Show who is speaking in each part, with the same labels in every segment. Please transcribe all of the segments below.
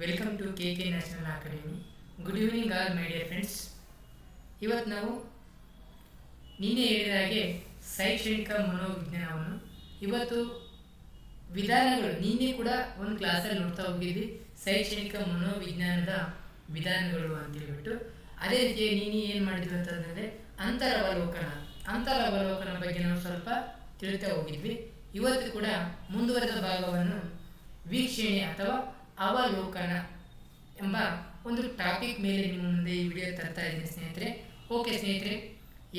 Speaker 1: Welcome to K national academy. Good evening all my dear friends. ಇವತ್ತು ನಾವು ನಿನ್ನೆ ಹೇಳಿದ ಹಾಗೆ ಶೈಕ್ಷಣಿಕ ಮನೋವಿಜ್ಞಾನವನ್ನು ಇವತ್ತು ವಿಧಾನಗಳು ನಿನ್ನೆ ಕೂಡ ಒಂದು ಕ್ಲಾಸಲ್ಲಿ ನೋಡ್ತಾ ಹೋಗಿದ್ವಿ, ಶೈಕ್ಷಣಿಕ ಮನೋವಿಜ್ಞಾನದ ವಿಧಾನಗಳು ಅಂತ ಹೇಳ್ಬಿಟ್ಟು. ಅದೇ ರೀತಿ ನೀನು ಏನು ಮಾಡಿದ್ವಿ ಅಂತಂದರೆ ಅಂತರವಲೋಕನ ಬಗ್ಗೆ ನಾವು ಸ್ವಲ್ಪ ತಿಳಿತಾ ಹೋಗಿದ್ವಿ. ಇವತ್ತು ಕೂಡ ಮುಂದುವರೆದ ಭಾಗವನ್ನು ವೀಕ್ಷಣೆ ಅಥವಾ ಅವಲೋಕನ ಎಂಬ ಒಂದು ಟಾಪಿಕ್ ಮೇಲೆ ನಿಮ್ಮ ಮುಂದೆ ಈ ವಿಡಿಯೋ ತರ್ತಾ ಇದ್ದೀನಿ ಸ್ನೇಹಿತರೆ. ಓಕೆ ಸ್ನೇಹಿತರೆ,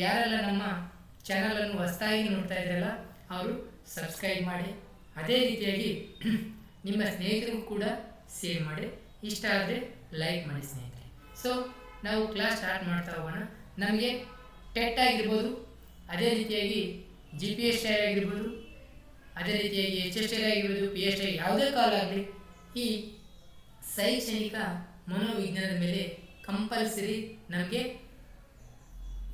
Speaker 1: ಯಾರೆಲ್ಲ ನಮ್ಮ ಚಾನಲನ್ನು ಹೊಸದಾಗಿ ನೋಡ್ತಾ ಇದ್ದಾರಲ್ಲ ಅವರು ಸಬ್ಸ್ಕ್ರೈಬ್ ಮಾಡಿ, ಅದೇ ರೀತಿಯಾಗಿ ನಿಮ್ಮ ಸ್ನೇಹಿತರಿಗೂ ಕೂಡ ಶೇರ್ ಮಾಡಿ, ಇಷ್ಟ ಆದರೆ ಲೈಕ್ ಮಾಡಿ ಸ್ನೇಹಿತರೆ. ಸೊ ನಾವು ಕ್ಲಾಸ್ ಸ್ಟಾರ್ಟ್ ಮಾಡ್ತಾ ಹೋಗೋಣ. ನಮಗೆ ಟೆಟ್ ಆಗಿರ್ಬೋದು, ಅದೇ ರೀತಿಯಾಗಿ GPST ಆಗಿರ್ಬೋದು, ಅದೇ ರೀತಿಯಾಗಿ HST ಆಗಿರ್ಬೋದು, PST ಯಾವುದೇ ಕಾಲ ಆಗಲಿ ಈ ಶೈಕ್ಷಣಿಕ ಮನೋವಿಜ್ಞಾನದ ಮೇಲೆ ಕಂಪಲ್ಸರಿ ನಮಗೆ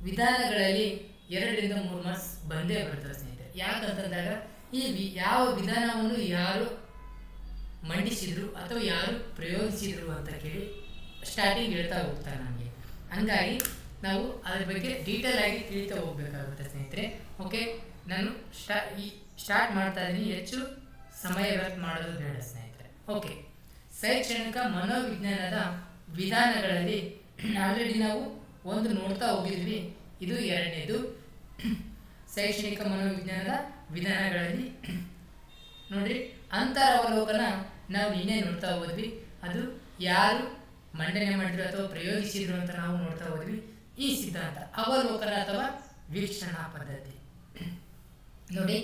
Speaker 1: ವಿಧಾನಗಳಲ್ಲಿ 2ರಿಂದ 3 ಮಾರ್ಕ್ಸ್ ಬಂದೇ ಬರ್ತದೆ ಸ್ನೇಹಿತರೆ. ಯಾಕಂತಂದಾಗ ಈ ಯಾವ ವಿಧಾನವನ್ನು ಯಾರು ಮಂಡಿಸಿದ್ರು ಅಥವಾ ಯಾರು ಪ್ರಯೋಗಿಸಿದ್ರು ಅಂತ ಕೇಳಿ ಸ್ಟಾರ್ಟಿಂಗ್ ಹೇಳ್ತಾ ಹೋಗ್ತಾರೆ ನಮಗೆ. ಹಂಗಾಗಿ ನಾವು ಅದ್ರ ಬಗ್ಗೆ ಡೀಟೇಲ್ ಆಗಿ ತಿಳಿತಾ ಹೋಗ್ಬೇಕಾಗುತ್ತೆ ಸ್ನೇಹಿತರೆ. ಓಕೆ, ನಾನು ಸ್ಟಾರ್ಟ್ ಮಾಡ್ತಾ ಇದ್ದೀನಿ, ಹೆಚ್ಚು ಸಮಯ ವ್ಯರ್ಥ ಮಾಡೋದು ಬೇಡ ಸ್ನೇಹಿತರೆ. ಓಕೆ, ಶೈಕ್ಷಣಿಕ ಮನೋವಿಜ್ಞಾನದ ವಿಧಾನಗಳಲ್ಲಿ ಆಲ್ರೆಡಿ ನಾವು ಒಂದು ನೋಡ್ತಾ ಹೋಗಿದ್ವಿ, ಇದು 2ನೇದು. ಶೈಕ್ಷಣಿಕ ಮನೋವಿಜ್ಞಾನದ ವಿಧಾನಗಳಲ್ಲಿ ನೋಡ್ರಿ, ಅಂತರವಲೋಕನ ನಾವು ನಿನ್ನೆ ನೋಡ್ತಾ ಹೋದ್ವಿ. ಅದು ಯಾರು ಮಂಡನೆ ಮಾಡಿದ್ರು ಅಥವಾ ಪ್ರಯೋಗಿಸಿದ್ರು ಅಂತ ನಾವು ನೋಡ್ತಾ ಹೋದ್ವಿ. ಈ ಸಿದ್ಧಾಂತ ಅವಲೋಕನ ಅಥವಾ ವೀಕ್ಷಣಾ ಪದ್ಧತಿ ನೋಡಿ,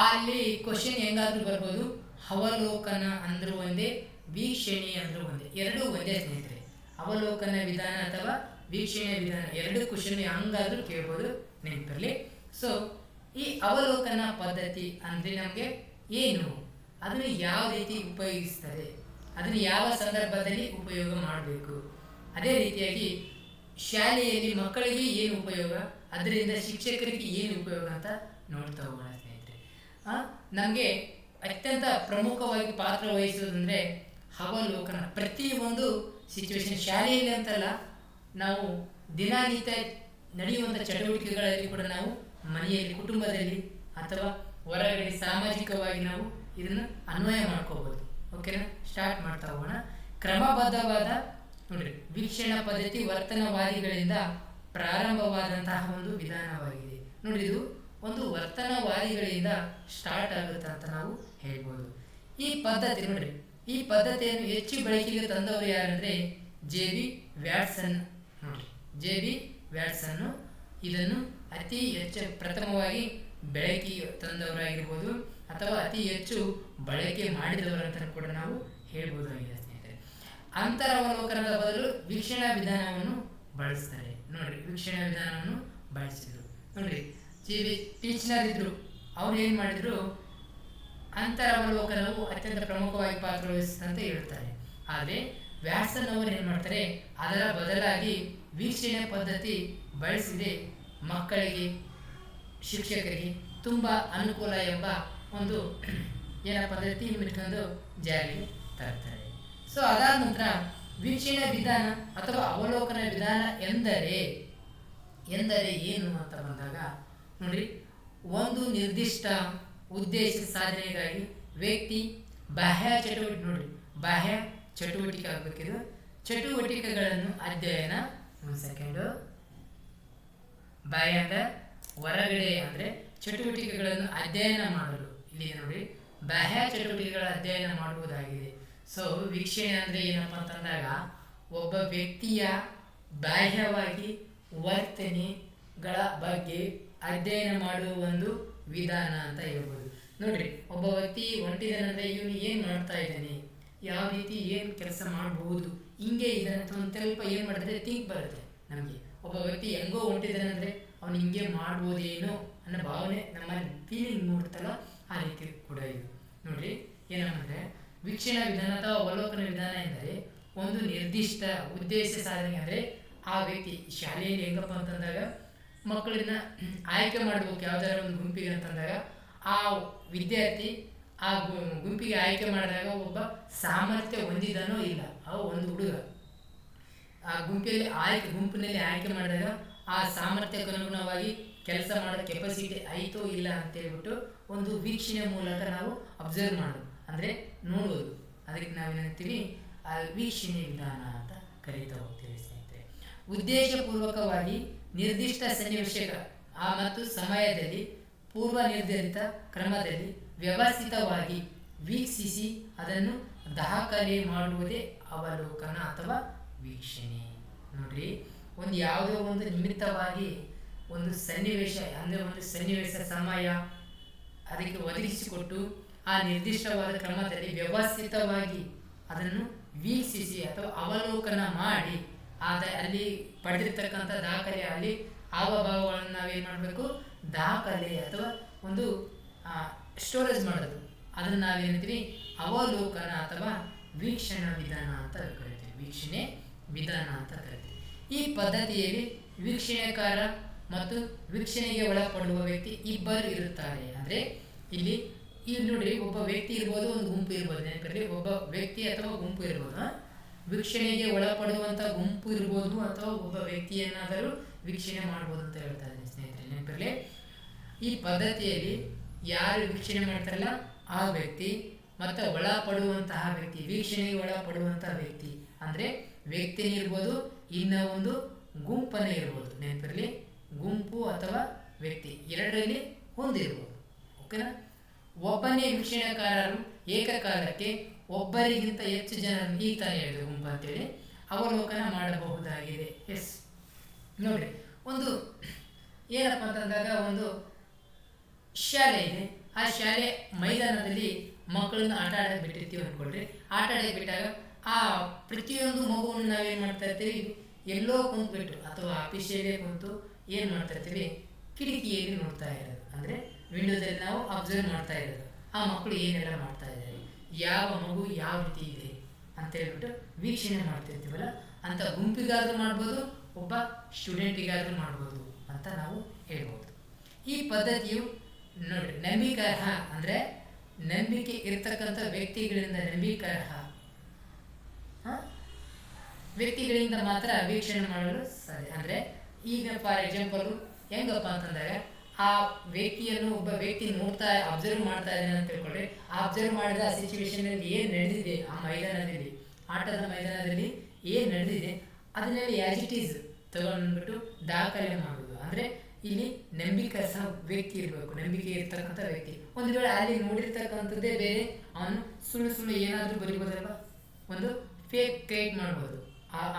Speaker 1: ಅಲ್ಲಿ ಕ್ವಶನ್ ಹೆಂಗಾದ್ರೂ ಬರ್ಬೋದು. ಅವಲೋಕನ ಅಂದ್ರೂ ಒಂದೇ, ವೀಕ್ಷಣೆ ಅಂದ್ರೂ ಒಂದೇ, ಎರಡೂ ಒಂದೇ ಸ್ನೇಹಿತರೆ. ಅವಲೋಕನ ವಿಧಾನ ಅಥವಾ ವೀಕ್ಷಣೆ ವಿಧಾನ ಎರಡು ಕ್ವಶನ್ ಹಂಗಾದ್ರೂ ಕೇಳ್ಬೋದು, ನೆನಪಿರಲಿ. ಸೊ ಈ ಅವಲೋಕನ ಪದ್ಧತಿ ಅಂದರೆ ನಮಗೆ ಏನು, ಅದನ್ನು ಯಾವ ರೀತಿ ಉಪಯೋಗಿಸ್ತಾರೆ, ಅದನ್ನು ಯಾವ ಸಂದರ್ಭದಲ್ಲಿ ಉಪಯೋಗ ಮಾಡಬೇಕು, ಅದೇ ರೀತಿಯಾಗಿ ಶಾಲೆಯಲ್ಲಿ ಮಕ್ಕಳಿಗೆ ಏನು ಉಪಯೋಗ, ಅದರಿಂದ ಶಿಕ್ಷಕರಿಗೆ ಏನು ಉಪಯೋಗ ಅಂತ ನೋಡ್ತಾ ಹೋಗೋಣ ಸ್ನೇಹಿತರೆ. ನಮಗೆ ಅತ್ಯಂತ ಪ್ರಮುಖವಾಗಿ ಪಾತ್ರ ವಹಿಸೋದಂದರೆ ಅವಲೋಕನ. ಪ್ರತಿಯೊಂದು ಸಿಚುವೇಶನ್ ಶಾಲೆಯಲ್ಲಿ ಅಂತಲ್ಲ, ನಾವು ದಿನನಿತ್ಯ ನಡೆಯುವಂಥ ಚಟುವಟಿಕೆಗಳಲ್ಲಿ ಕೂಡ ನಾವು ಮನೆಯಲ್ಲಿ, ಕುಟುಂಬದಲ್ಲಿ ಅಥವಾ ಹೊರಗಡೆ ಸಾಮಾಜಿಕವಾಗಿ ನಾವು ಇದನ್ನು ಅನ್ವಯ ಮಾಡ್ಕೋಬೋದು. ಓಕೆನಾ, ಸ್ಟಾರ್ಟ್ ಮಾಡ್ತಾ ಹೋಗೋಣ. ಕ್ರಮಬದ್ಧವಾದ ನೋಡ್ರಿ, ವೀಕ್ಷಣಾ ಪದ್ಧತಿ ವರ್ತನವಾದಿಗಳಿಂದ ಪ್ರಾರಂಭವಾದಂತಹ ಒಂದು ವಿಧಾನವಾಗಿದೆ. ನೋಡಿ, ಇದು ಒಂದು ವರ್ತನವಾದಿಗಳಿಂದ ಸ್ಟಾರ್ಟ್ ಆಗುತ್ತೆ ಅಂತ ನಾವು ಹೇಳ್ಬೋದು. ಈ ಪದ್ಧತಿ ನೋಡ್ರಿ, ಈ ಪದ್ಧತಿಯನ್ನು ಹೆಚ್ಚು ಬಳಕೆಗೆ ತಂದವರು ಯಾರಂದರೆ JB ವ್ಯಾಟ್ಸನ್. ನೋಡಿ, JB ವ್ಯಾಟ್ಸನ್ನು ಇದನ್ನು ಅತಿ ಹೆಚ್ಚು ಪ್ರಥಮವಾಗಿ ಬೆಳಕಿಗೆ ತಂದವರಾಗಿರ್ಬೋದು ಅಥವಾ ಅತಿ ಹೆಚ್ಚು ಬಳಕೆ ಮಾಡಿದವರು ಅಂತ ಕೂಡ ನಾವು ಹೇಳ್ಬೋದಾಗಿದೆ ಸ್ನೇಹಿತರೆ. ಅಂತರವಲೋಕನದ ಬದಲು ವೀಕ್ಷಣಾ ವಿಧಾನವನ್ನು ಬಳಸ್ತಾರೆ. ನೋಡ್ರಿ, ವೀಕ್ಷಣಾ ವಿಧಾನವನ್ನು ಬಳಸಿದ್ರು. ನೋಡ್ರಿ, JB ಟೀಚರ್ ಇದ್ರು, ಅವ್ರು ಏನು ಮಾಡಿದ್ರು, ಅಂತರವಲೋಕನವು ಅತ್ಯಂತ ಪ್ರಮುಖವಾಗಿ ಪಾತ್ರ ವಹಿಸುತ್ತೆ ಅಂತ ಹೇಳ್ತಾರೆ. ಆದರೆ ವ್ಯಾಟ್ಸನ್ ಅವರು ಏನು ಮಾಡ್ತಾರೆ, ಅದರ ಬದಲಾಗಿ ವೀಕ್ಷಣೆ ಪದ್ಧತಿ ಬಳಸಿದೆ ಮಕ್ಕಳಿಗೆ, ಶಿಕ್ಷಕರಿಗೆ ತುಂಬ ಅನುಕೂಲ ಎಂಬ ಒಂದು ಪದ್ಧತಿ ಇಟ್ಕೊಂಡು ಜಾರಿಗೆ ತರ್ತಾರೆ. ಸೊ ಅದಾದ ನಂತರ ವೀಕ್ಷಣೆ ವಿಧಾನ ಅಥವಾ ಅವಲೋಕನ ವಿಧಾನ ಎಂದರೆ ಏನು ಅಂತ ಬಂದಾಗ ನೋಡಿ, ಒಂದು ನಿರ್ದಿಷ್ಟ ಉದ್ದೇಶ ಸಾಧನೆಗಾಗಿ ವ್ಯಕ್ತಿ ಬಾಹ್ಯ ಚಟುವಟಿಕೆ ಆಗಬೇಕಿದು, ಚಟುವಟಿಕೆಗಳನ್ನು ಅಧ್ಯಯನ, ಬಾಹ್ಯದ ಹೊರಗಡೆ ಅಂದರೆ ಚಟುವಟಿಕೆಗಳನ್ನು ಅಧ್ಯಯನ ಮಾಡಲು, ಇಲ್ಲಿ ನೋಡಿ ಬಾಹ್ಯ ಚಟುವಟಿಕೆಗಳ ಅಧ್ಯಯನ ಮಾಡುವುದಾಗಿದೆ. ಸೊ ವೀಕ್ಷಣೆ ಅಂದರೆ ಏನಪ್ಪ ಅಂತಂದಾಗ ಒಬ್ಬ ವ್ಯಕ್ತಿಯ ಬಾಹ್ಯವಾಗಿ ವರ್ತನೆಗಳ ಬಗ್ಗೆ ಅಧ್ಯಯನ ಮಾಡುವ ಒಂದು ವಿಧಾನ ಅಂತ ಹೇಳ್ಬೋದು. ನೋಡ್ರಿ, ಒಬ್ಬ ವ್ಯಕ್ತಿ ಹೊಂಟಿದ್ದಾನಂದರೆ ಇವನು ಏನು ಮಾಡ್ತಾ ಇದ್ದಾನೆ, ಯಾವ ರೀತಿ ಏನು ಕೆಲಸ ಮಾಡಬಹುದು, ಹಿಂಗೆ ಇದ್ದಾನೆ ಅಂತ ಒಂದು ಸ್ವಲ್ಪ ಏನು ಮಾಡಿದ್ರೆ ಥಿಂಕ್ ಬರುತ್ತೆ ನಮಗೆ. ಒಬ್ಬ ವ್ಯಕ್ತಿ ಹೆಂಗೋ ಹೊಂಟಿದ್ದಾನಂದರೆ ಅವನು ಹಿಂಗೆ ಮಾಡ್ಬೋದೇನೋ ಅನ್ನೋ ಭಾವನೆ ನಮ್ಮ ಫೀಲಿಂಗ್ ಮೂಡ್ತಲ್ಲ, ಆ ರೀತಿ ಕೂಡ ಇದು. ನೋಡ್ರಿ, ಏನಂದರೆ ವೀಕ್ಷಣಾ ವಿಧಾನ ಅಥವಾ ಅವಲೋಕನ ವಿಧಾನ ಎಂದರೆ ಒಂದು ನಿರ್ದಿಷ್ಟ ಉದ್ದೇಶ ಸಾಧನೆ. ಅಂದರೆ ಆ ವ್ಯಕ್ತಿ ಶಾಲೆಯಲ್ಲಿ ಹೆಂಗಪ್ಪ ಅಂತಂದಾಗ ಮಕ್ಕಳನ್ನ ಆಯ್ಕೆ ಮಾಡಬೇಕು ಯಾವುದಾದ್ರು ಒಂದು ಗುಂಪಿಗೆ ಅಂತಂದಾಗ ಆ ವಿದ್ಯಾರ್ಥಿ ಆ ಗುಂಪಿಗೆ ಆಯ್ಕೆ ಮಾಡಿದಾಗ ಒಬ್ಬ ಸಾಮರ್ಥ್ಯ ಹೊಂದಿದನೋ ಇಲ್ಲ, ಒಂದು ಹುಡುಗ ಆ ಗುಂಪಿನಲ್ಲಿ ಆಯ್ಕೆ ಮಾಡಿದಾಗ ಆ ಸಾಮರ್ಥ್ಯಕ್ಕೆ ಅನುಗುಣವಾಗಿ ಕೆಲಸ ಮಾಡೋ ಕೆಪಾಸಿಟಿ ಆಯಿತೋ ಇಲ್ಲ ಅಂತ ಹೇಳ್ಬಿಟ್ಟು ಒಂದು ವೀಕ್ಷಣೆ ಮೂಲಕ ನಾವು ಅಬ್ಸರ್ವ್ ಮಾಡೋದು, ಅಂದರೆ ನೋಡೋದು. ಅದಕ್ಕೆ ನಾವೇನಂತೀವಿ ಆ ವೀಕ್ಷಣೆ ವಿಧಾನ ಅಂತ ಕರೀತಾ ಹೋಗ್ತೀವಿ ಸ್ನೇಹಿತರೆ. ಉದ್ದೇಶಪೂರ್ವಕವಾಗಿ ನಿರ್ದಿಷ್ಟ ಸನ್ನಿವೇಶ ಮತ್ತು ಸಮಯದಲ್ಲಿ ಪೂರ್ವ ನಿರ್ಧರಿತ ಕ್ರಮದಲ್ಲಿ ವ್ಯವಸ್ಥಿತವಾಗಿ ವೀಕ್ಷಿಸಿ ಅದನ್ನು ದಾಖಲೆ ಮಾಡುವುದೇ ಅವಲೋಕನ ಅಥವಾ ವೀಕ್ಷಣೆ. ನೋಡ್ರಿ, ಒಂದು ಯಾವುದೋ ಒಂದು ನಿಮಿತ್ತವಾಗಿ ಒಂದು ಸನ್ನಿವೇಶ, ಅಂದರೆ ಒಂದು ಸನ್ನಿವೇಶ ಸಮಯ ಅದಕ್ಕೆ ಒದಗಿಸಿಕೊಟ್ಟು ಆ ನಿರ್ದಿಷ್ಟವಾದ ಕ್ರಮದಲ್ಲಿ ವ್ಯವಸ್ಥಿತವಾಗಿ ಅದನ್ನು ವೀಕ್ಷಿಸಿ ಅಥವಾ ಅವಲೋಕನ ಮಾಡಿ ಅಲ್ಲಿ ಪಡೆದಿರ್ತಕ್ಕಂಥ ದಾಖಲೆ, ಅಲ್ಲಿ ಹಾವಭಾವಗಳನ್ನು ನಾವೇನು ಮಾಡಬೇಕು, ದಾಖಲೆ ಅಥವಾ ಒಂದು ಸ್ಟೋರೇಜ್ ಮಾಡೋದು, ಅದನ್ನು ನಾವೇನಂತೀವಿ ಅವಲೋಕನ ಅಥವಾ ವೀಕ್ಷಣಾ ವಿಧಾನ ಅಂತ ಕರಿತೀವಿ. ವೀಕ್ಷಣೆ ವಿಧಾನ ಅಂತ ಕರಿತೀವಿ. ಈ ಪದ್ಧತಿಯಲ್ಲಿ ವೀಕ್ಷಣೆಕಾರ ಮತ್ತು ವೀಕ್ಷಣೆಗೆ ಒಳಪಡುವ ವ್ಯಕ್ತಿ ಇಬ್ಬರು ಇರುತ್ತಾರೆ. ಅಂದರೆ ಇಲ್ಲಿ ನೋಡಿ, ಒಬ್ಬ ವ್ಯಕ್ತಿ ಇರ್ಬೋದು, ಒಂದು ಗುಂಪು ಇರ್ಬೋದು. ನೆನಪಿರಲಿ, ಒಬ್ಬ ವ್ಯಕ್ತಿ ಅಥವಾ ಗುಂಪು ಇರ್ಬೋದು. ವೀಕ್ಷಣೆಗೆ ಒಳಪಡುವಂಥ ಗುಂಪು ಇರ್ಬೋದು ಅಥವಾ ಒಬ್ಬ ವ್ಯಕ್ತಿಯನ್ನಾದರೂ ವೀಕ್ಷಣೆ ಮಾಡ್ಬೋದು ಅಂತ ಹೇಳ್ತಾ ಇದ್ದೀನಿ ಸ್ನೇಹಿತರೆ. ನೆನಪಿರಲಿ, ಈ ಪದ್ಧತಿಯಲ್ಲಿ ಯಾರು ವೀಕ್ಷಣೆ ಮಾಡ್ತಾರಲ್ಲ ಆ ವ್ಯಕ್ತಿ ಮತ್ತು ಒಳಪಡುವಂತಹ ವ್ಯಕ್ತಿ, ವೀಕ್ಷಣೆಗೆ ಒಳಪಡುವಂತಹ ವ್ಯಕ್ತಿ ಅಂದರೆ ವ್ಯಕ್ತಿನೇ ಇರ್ಬೋದು, ಇನ್ನ ಒಂದು ಗುಂಪನೇ ಇರ್ಬೋದು. ನೆನಪಿರಲಿ, ಗುಂಪು ಅಥವಾ ವ್ಯಕ್ತಿ ಎರಡರಲ್ಲಿ ಹೊಂದಿರ್ಬೋದು. ಓಕೆನಾ? ಒಬ್ಬನೇ ವೀಕ್ಷಣೆಕಾರರು ಏಕಕಾಲಕ್ಕೆ ಒಬ್ಬರಿಗಿಂತ ಹೆಚ್ಚು ಜನರನ್ನು, ಈ ತಾನೇ ಹೇಳಿದೆ ಗುಂಪು ಅಂತೇಳಿ, ಅವಲೋಕನ ಮಾಡಬಹುದಾಗಿದೆ. ಎಸ್, ನೋಡಿ, ಒಂದು ಏನಪ್ಪ ಅಂತಂದಾಗ ಒಂದು ಶಾಲೆ ಇದೆ. ಆ ಶಾಲೆ ಮೈದಾನದಲ್ಲಿ ಮಕ್ಕಳನ್ನ ಆಟ ಆಡಕ್ಕೆ ಬಿಟ್ಟಿರ್ತೀವಿ ಅಂದ್ಕೊಳ್ರಿ. ಆಟ ಆಡಕ್ಕೆ ಬಿಟ್ಟಾಗ ಆ ಪ್ರತಿಯೊಂದು ಮಗುವನ್ನು ನಾವೇನು ಮಾಡ್ತಾ ಇರ್ತೀವಿ, ಎಲ್ಲೋ ಕುಂತ್ಬಿಟ್ಟು ಅಥವಾ ಆಫೀಸಿಯಲ್ಲೇ ಕುಂತು ಏನು ಮಾಡ್ತಾ ಇರ್ತೀವಿ, ಕಿಟಕಿಯಲ್ಲಿ ನೋಡ್ತಾ ಇರೋದು, ಅಂದರೆ ವಿಂಡೋದಲ್ಲಿ ನಾವು ಅಬ್ಸರ್ವ್ ಮಾಡ್ತಾ ಇರೋದು. ಆ ಮಕ್ಕಳು ಏನೆಲ್ಲ ಮಾಡ್ತಾ ಇದ್ದಾರೆ, ಯಾವ ಮಗು ಯಾವ ರೀತಿ ಇದೆ ಅಂತ ಹೇಳ್ಬಿಟ್ಟು ವೀಕ್ಷಣೆ ಮಾಡ್ತಿರ್ತೀವಲ್ಲ, ಅಂತ ಗುಂಪಿಗಾದರೂ ಮಾಡ್ಬೋದು, ಒಬ್ಬ ಸ್ಟೂಡೆಂಟಿಗಾದರೂ ಮಾಡ್ಬೋದು ಅಂತ ನಾವು ಹೇಳ್ಬೋದು. ಈ ಪದ್ಧತಿಯು ನೋಡಿ ನಂಬಿಕಾರ್ಹ, ಅಂದರೆ ನಂಬಿಕೆ ಇರ್ತಕ್ಕಂಥ ವ್ಯಕ್ತಿಗಳಿಂದ ವ್ಯಕ್ತಿಗಳಿಂದ ಮಾತ್ರ ವೀಕ್ಷಣೆ ಮಾಡಲು ಸಾಧ್ಯ. ಅಂದರೆ ಈಗ ಫಾರ್ ಎಕ್ಸಾಂಪಲ್ ಹೆಂಗಪ್ಪ ಅಂತಂದಾಗ, ಆ ವ್ಯಕ್ತಿಯನ್ನು ಒಬ್ಬ ವ್ಯಕ್ತಿ ಅಬ್ಸರ್ವ್ ಮಾಡ್ತಾ ಇದ್ದಾನೆ ಅಂತ ತಿಳ್ಕೊಂಡ್ರೆ, ಆ ಅಬ್ಸರ್ವ್ ಮಾಡಿದ ಆ ಸಿಚುವೇಶನಲ್ಲಿ ಏನು ನಡೆದಿದೆ, ಆ ಮೈದಾನದಲ್ಲಿ, ಆಟದ ಮೈದಾನದಲ್ಲಿ ಏನು ನಡೆದಿದೆ ಅದನ್ನೆಲ್ಲ ಆ್ಯಸ್ ಇಟ್ ಈಸ್ ತಗೊಂಡ್ಬಿಟ್ಟು ದಾಖಲೆ ಮಾಡೋದು. ಅಂದರೆ ಇಲ್ಲಿ ನಂಬಿಕೆ ಸಹ ವ್ಯಕ್ತಿ ಇರಬೇಕು, ನಂಬಿಕೆ ಇರ್ತಕ್ಕಂಥ ವ್ಯಕ್ತಿ. ಒಂದು ವೇಳೆ ಅಲ್ಲಿ ನೋಡಿರ್ತಕ್ಕಂಥದ್ದೇ ಬೇರೆ, ಅವನು ಸುಳ್ಳು ಏನಾದರೂ ಬರಿಬೋದಲ್ವ, ಒಂದು ಫೇಕ್ ಕ್ರಿಯೇಟ್ ಮಾಡ್ಬೋದು.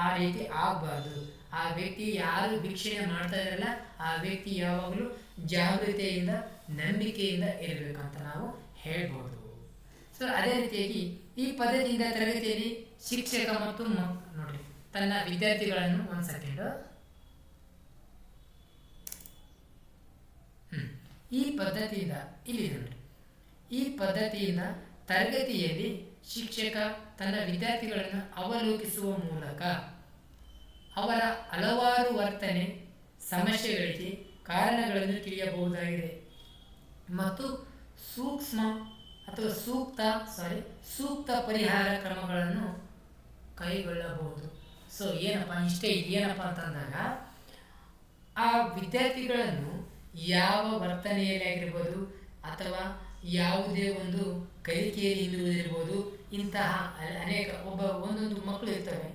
Speaker 1: ಆ ರೀತಿ ಆಗಬಾರ್ದು. ಆ ವ್ಯಕ್ತಿ ಯಾರು ವೀಕ್ಷಣೆ ಮಾಡ್ತಾ ಇರಲ್ಲ ಆ ವ್ಯಕ್ತಿ ಯಾವಾಗಲೂ ಜಾಗೃತೆಯಿಂದ ನಂಬಿಕೆಯಿಂದ ಇರಬೇಕಂತ ನಾವು ಹೇಳ್ಬೋದು. ಸೊ ಅದೇ ರೀತಿಯಾಗಿ ಈ ಪದ್ಧತಿಯಿಂದ ತರಗತಿಯಲ್ಲಿ ಶಿಕ್ಷಕ ಮತ್ತು ನೋಡಿ ತನ್ನ ವಿದ್ಯಾರ್ಥಿಗಳನ್ನು ಒಂದು ಸೆಕೆಂಡು, ಈ ಪದ್ಧತಿಯಿಂದ ಇಲ್ಲಿ ನೋಡಿ, ಈ ಪದ್ಧತಿಯಿಂದ ತರಗತಿಯಲ್ಲಿ ಶಿಕ್ಷಕ ತನ್ನ ವಿದ್ಯಾರ್ಥಿಗಳನ್ನು ಅವಲೋಕಿಸುವ ಮೂಲಕ ಅವರ ಹಲವಾರು ವರ್ತನೆ ಸಮಸ್ಯೆಗಳಿಗೆ ಕಾರಣಗಳನ್ನು ತಿಳಿಯಬಹುದಾಗಿದೆ ಮತ್ತು ಸೂಕ್ತ ಪರಿಹಾರ ಕ್ರಮಗಳನ್ನು ಕೈಗೊಳ್ಳಬಹುದು. ಸೊ ಏನಪ್ಪ ಅಂತಂದಾಗ, ಆ ವಿದ್ಯಾರ್ಥಿಗಳನ್ನು ಯಾವ ವರ್ತನೆಯಲ್ಲಿ ಆಗಿರ್ಬೋದು ಅಥವಾ ಯಾವುದೇ ಒಂದು ಕಲಿಕೆಯಲ್ಲಿ ಹಿಂದುಳಿದಿರ್ಬೋದು, ಇಂತಹ ಅನೇಕ ಒಂದೊಂದು ಮಕ್ಕಳು ಇರ್ತವೆ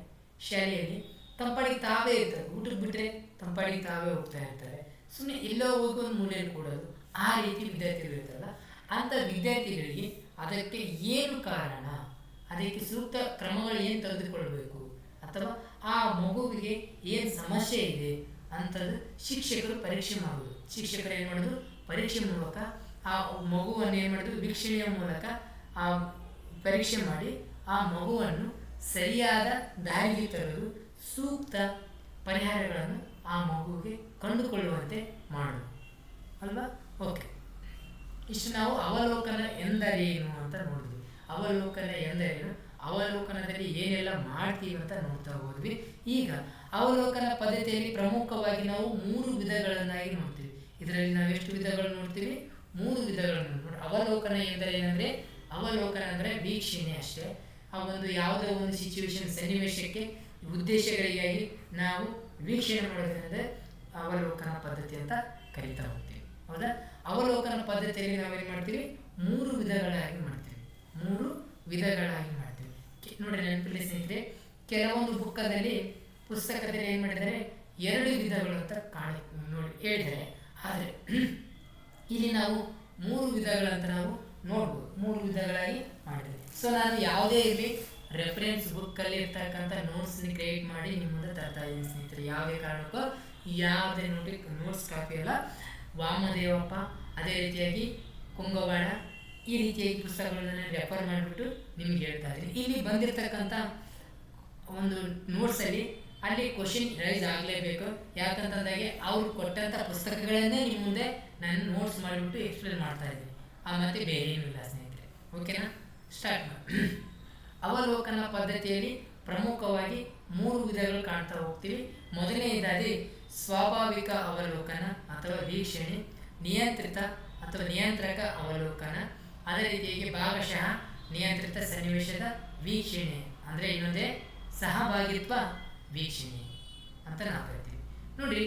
Speaker 1: ಶಾಲೆಯಲ್ಲಿ, ತಂಪಾಡಿಗೆ ತಾವೇ ಇರ್ತಾರೆ, ಊಟಕ್ಕೆ ಬಿಟ್ಟರೆ ತಂಪಾಡಿಗೆ ತಾವೇ ಹೋಗ್ತಾ ಇರ್ತಾರೆ, ಸುಮ್ಮನೆ ಎಲ್ಲೋ ಹೋಗಿ ಒಂದು ಮೂಲೆಯಲ್ಲಿ ಕೊಡೋದು, ಆ ರೀತಿ ವಿದ್ಯಾರ್ಥಿಗಳು ಇರ್ತಾರಲ್ಲ, ಅಂಥ ವಿದ್ಯಾರ್ಥಿಗಳಿಗೆ ಅದಕ್ಕೆ ಏನು ಕಾರಣ, ಅದಕ್ಕೆ ಸೂಕ್ತ ಕ್ರಮಗಳು ಏನು ತೆಗೆದುಕೊಳ್ಬೇಕು ಅಥವಾ ಆ ಮಗುವಿಗೆ ಏನು ಸಮಸ್ಯೆ ಇದೆ ಅಂಥದ್ದು ಶಿಕ್ಷಕರು ಪರೀಕ್ಷೆ ಮಾಡೋದು. ಶಿಕ್ಷಕರು ಏನು ಮಾಡೋದು, ಪರೀಕ್ಷೆ ಮೂಲಕ ಆ ಮಗುವನ್ನು ಏನು ಮಾಡೋದು, ವೀಕ್ಷಣೆಯ ಮೂಲಕ ಆ ಪರೀಕ್ಷೆ ಮಾಡಿ ಆ ಮಗುವನ್ನು ಸರಿಯಾದ ದಾರಿಗೆ ತರಲು ಸೂಕ್ತ ಪರಿಹಾರಗಳನ್ನು ಆ ಮಗುವಿಗೆ ಕಂಡುಕೊಳ್ಳುವಂತೆ ಮಾಡೋದು ಅಲ್ವಾ. ಓಕೆ, ಇಷ್ಟು ನಾವು ಅವಲೋಕನ ಎಂದರೇನು ಅಂತ ನೋಡಿದ್ವಿ. ಅವಲೋಕನ ಎಂದರೇನು, ಅವಲೋಕನದಲ್ಲಿ ಏನೆಲ್ಲ ಮಾಡ್ತೀವಿ ಅಂತ ನೋಡ್ತಾ ಹೋದ್ವಿ. ಈಗ ಅವಲೋಕನ ಪದ್ಧತಿಯಲ್ಲಿ ಪ್ರಮುಖವಾಗಿ ನಾವು 3 ವಿಧಗಳನ್ನಾಗಿ ನೋಡ್ತೀವಿ. ಇದರಲ್ಲಿ ನಾವು ಎಷ್ಟು ವಿಧಗಳು ನೋಡ್ತೀವಿ? 3 ವಿಧಗಳನ್ನು ನೋಡಿ. ಅವಲೋಕನ ಎಂದರೆ ಏನಂದರೆ ಅವಲೋಕನ ಅಂದರೆ ವೀಕ್ಷಣೆ ಅಷ್ಟೇ. ಆ ಒಂದು ಯಾವುದೋ ಒಂದು ಸಿಚುವೇಶನ್ ಸನ್ನಿವೇಶಕ್ಕೆ ಉದ್ದೇಶಗಳಿಗಾಗಿ ನಾವು ವೀಕ್ಷಣೆ ಮಾಡೋದ್ರಿಂದ ಅವಲೋಕನ ಪದ್ಧತಿ ಅಂತ ಕರಿತಾ ಹೋಗ್ತೀವಿ. ಹೌದಾ? ಅವಲೋಕನ ಪದ್ಧತಿಯಲ್ಲಿ ನಾವೇನು ಮಾಡ್ತೀವಿ, 3 ವಿಧಗಳಾಗಿ ಮಾಡ್ತೀವಿ. 3 ವಿಧಗಳಾಗಿ ಮಾಡ್ತೀವಿ. ನೋಡಿ ನೆನಪಿರಲಿ ಸ್ನೇಹಿತರೆ, ಕೆಲವೊಂದು ಪುಸ್ತಕದಲ್ಲಿ ಏನು ಮಾಡಿದ್ದಾರೆ, 2 ವಿಧಗಳು ಅಂತ ನೋಡಿ ಹೇಳಿದ್ದಾರೆ. ಆದರೆ ಇಲ್ಲಿ ನಾವು 3 ವಿಧಗಳಂತ ನಾವು ನೋಡ್ಬೋದು. 3 ವಿಧಗಳಾಗಿ ಮಾಡಿದ್ದೀವಿ. ಸೊ ನಾನು ಯಾವುದೇ ಇರಲಿ ರೆಫರೆನ್ಸ್ ಬುಕ್ಕಲ್ಲಿ ಇರ್ತಕ್ಕಂಥ ನೋಟ್ಸ್ನ ಕ್ರಿಯೇಟ್ ಮಾಡಿ ನಿಮ್ಮ ಮುಂದೆ ತರ್ತಾ ಇದ್ದೀನಿ ಸ್ನೇಹಿತರೆ. ಯಾವುದೇ ಕಾರಣಕ್ಕೂ ಯಾವುದೇ ನೋಟ್ಸ್ ಕಾಪಿ ಅಲ್ಲ. ವಾಮದೇವಪ್ಪ, ಅದೇ ರೀತಿಯಾಗಿ ಕುಂಗವಾಡ, ಈ ರೀತಿಯಾಗಿ ಪುಸ್ತಕಗಳನ್ನು ರೆಫರ್ ಮಾಡಿಬಿಟ್ಟು ನಿಮಗೆ ಹೇಳ್ತಾ ಇದ್ದೀನಿ. ಇಲ್ಲಿ ಬಂದಿರತಕ್ಕಂಥ ಒಂದು ನೋಟ್ಸಲ್ಲಿ ಅಲ್ಲಿ ಕ್ವಶನ್ ರೈಸ್ ಆಗಲೇಬೇಕು. ಯಾಕಂತಂದಾಗೆ ಅವ್ರು ಕೊಟ್ಟಂಥ ಪುಸ್ತಕಗಳನ್ನೇ ನಿಮ್ಮ ಮುಂದೆ ನಾನು ನೋಟ್ಸ್ ಮಾಡಿಬಿಟ್ಟು ಎಕ್ಸ್ಪ್ಲೇನ್ ಮಾಡ್ತಾ ಇದ್ದೀನಿ. ಮತ್ತೆ ಬೇರೆ ಏನೂ ಇಲ್ಲ ಸ್ನೇಹಿತರೆ. ಓಕೆನಾ? ಸ್ಟಾರ್ಟ್ ಮಾಡಿ. ಅವಲೋಕನ ಪದ್ಧತಿಯಲ್ಲಿ ಪ್ರಮುಖವಾಗಿ 3 ವಿಧಗಳು ಕಾಣ್ತಾ ಹೋಗ್ತೀವಿ. ಮೊದಲನೆಯದಾಗಿ ಸ್ವಾಭಾವಿಕ ಅವಲೋಕನ ಅಥವಾ ವೀಕ್ಷಣೆ, ನಿಯಂತ್ರಿತ ಅಥವಾ ನಿಯಂತ್ರಕ ಅವಲೋಕನ, ಅದೇ ರೀತಿಯಾಗಿ ಭಾಗಶಃ ನಿಯಂತ್ರಿತ ಸನ್ನಿವೇಶದ ವೀಕ್ಷಣೆ, ಅಂದರೆ ಇನ್ನೊಂದೇ ಸಹಭಾಗಿತ್ವ ವೀಕ್ಷಣೆ ಅಂತ ನಾವು ಕರಿತೀವಿ. ನೋಡಿ,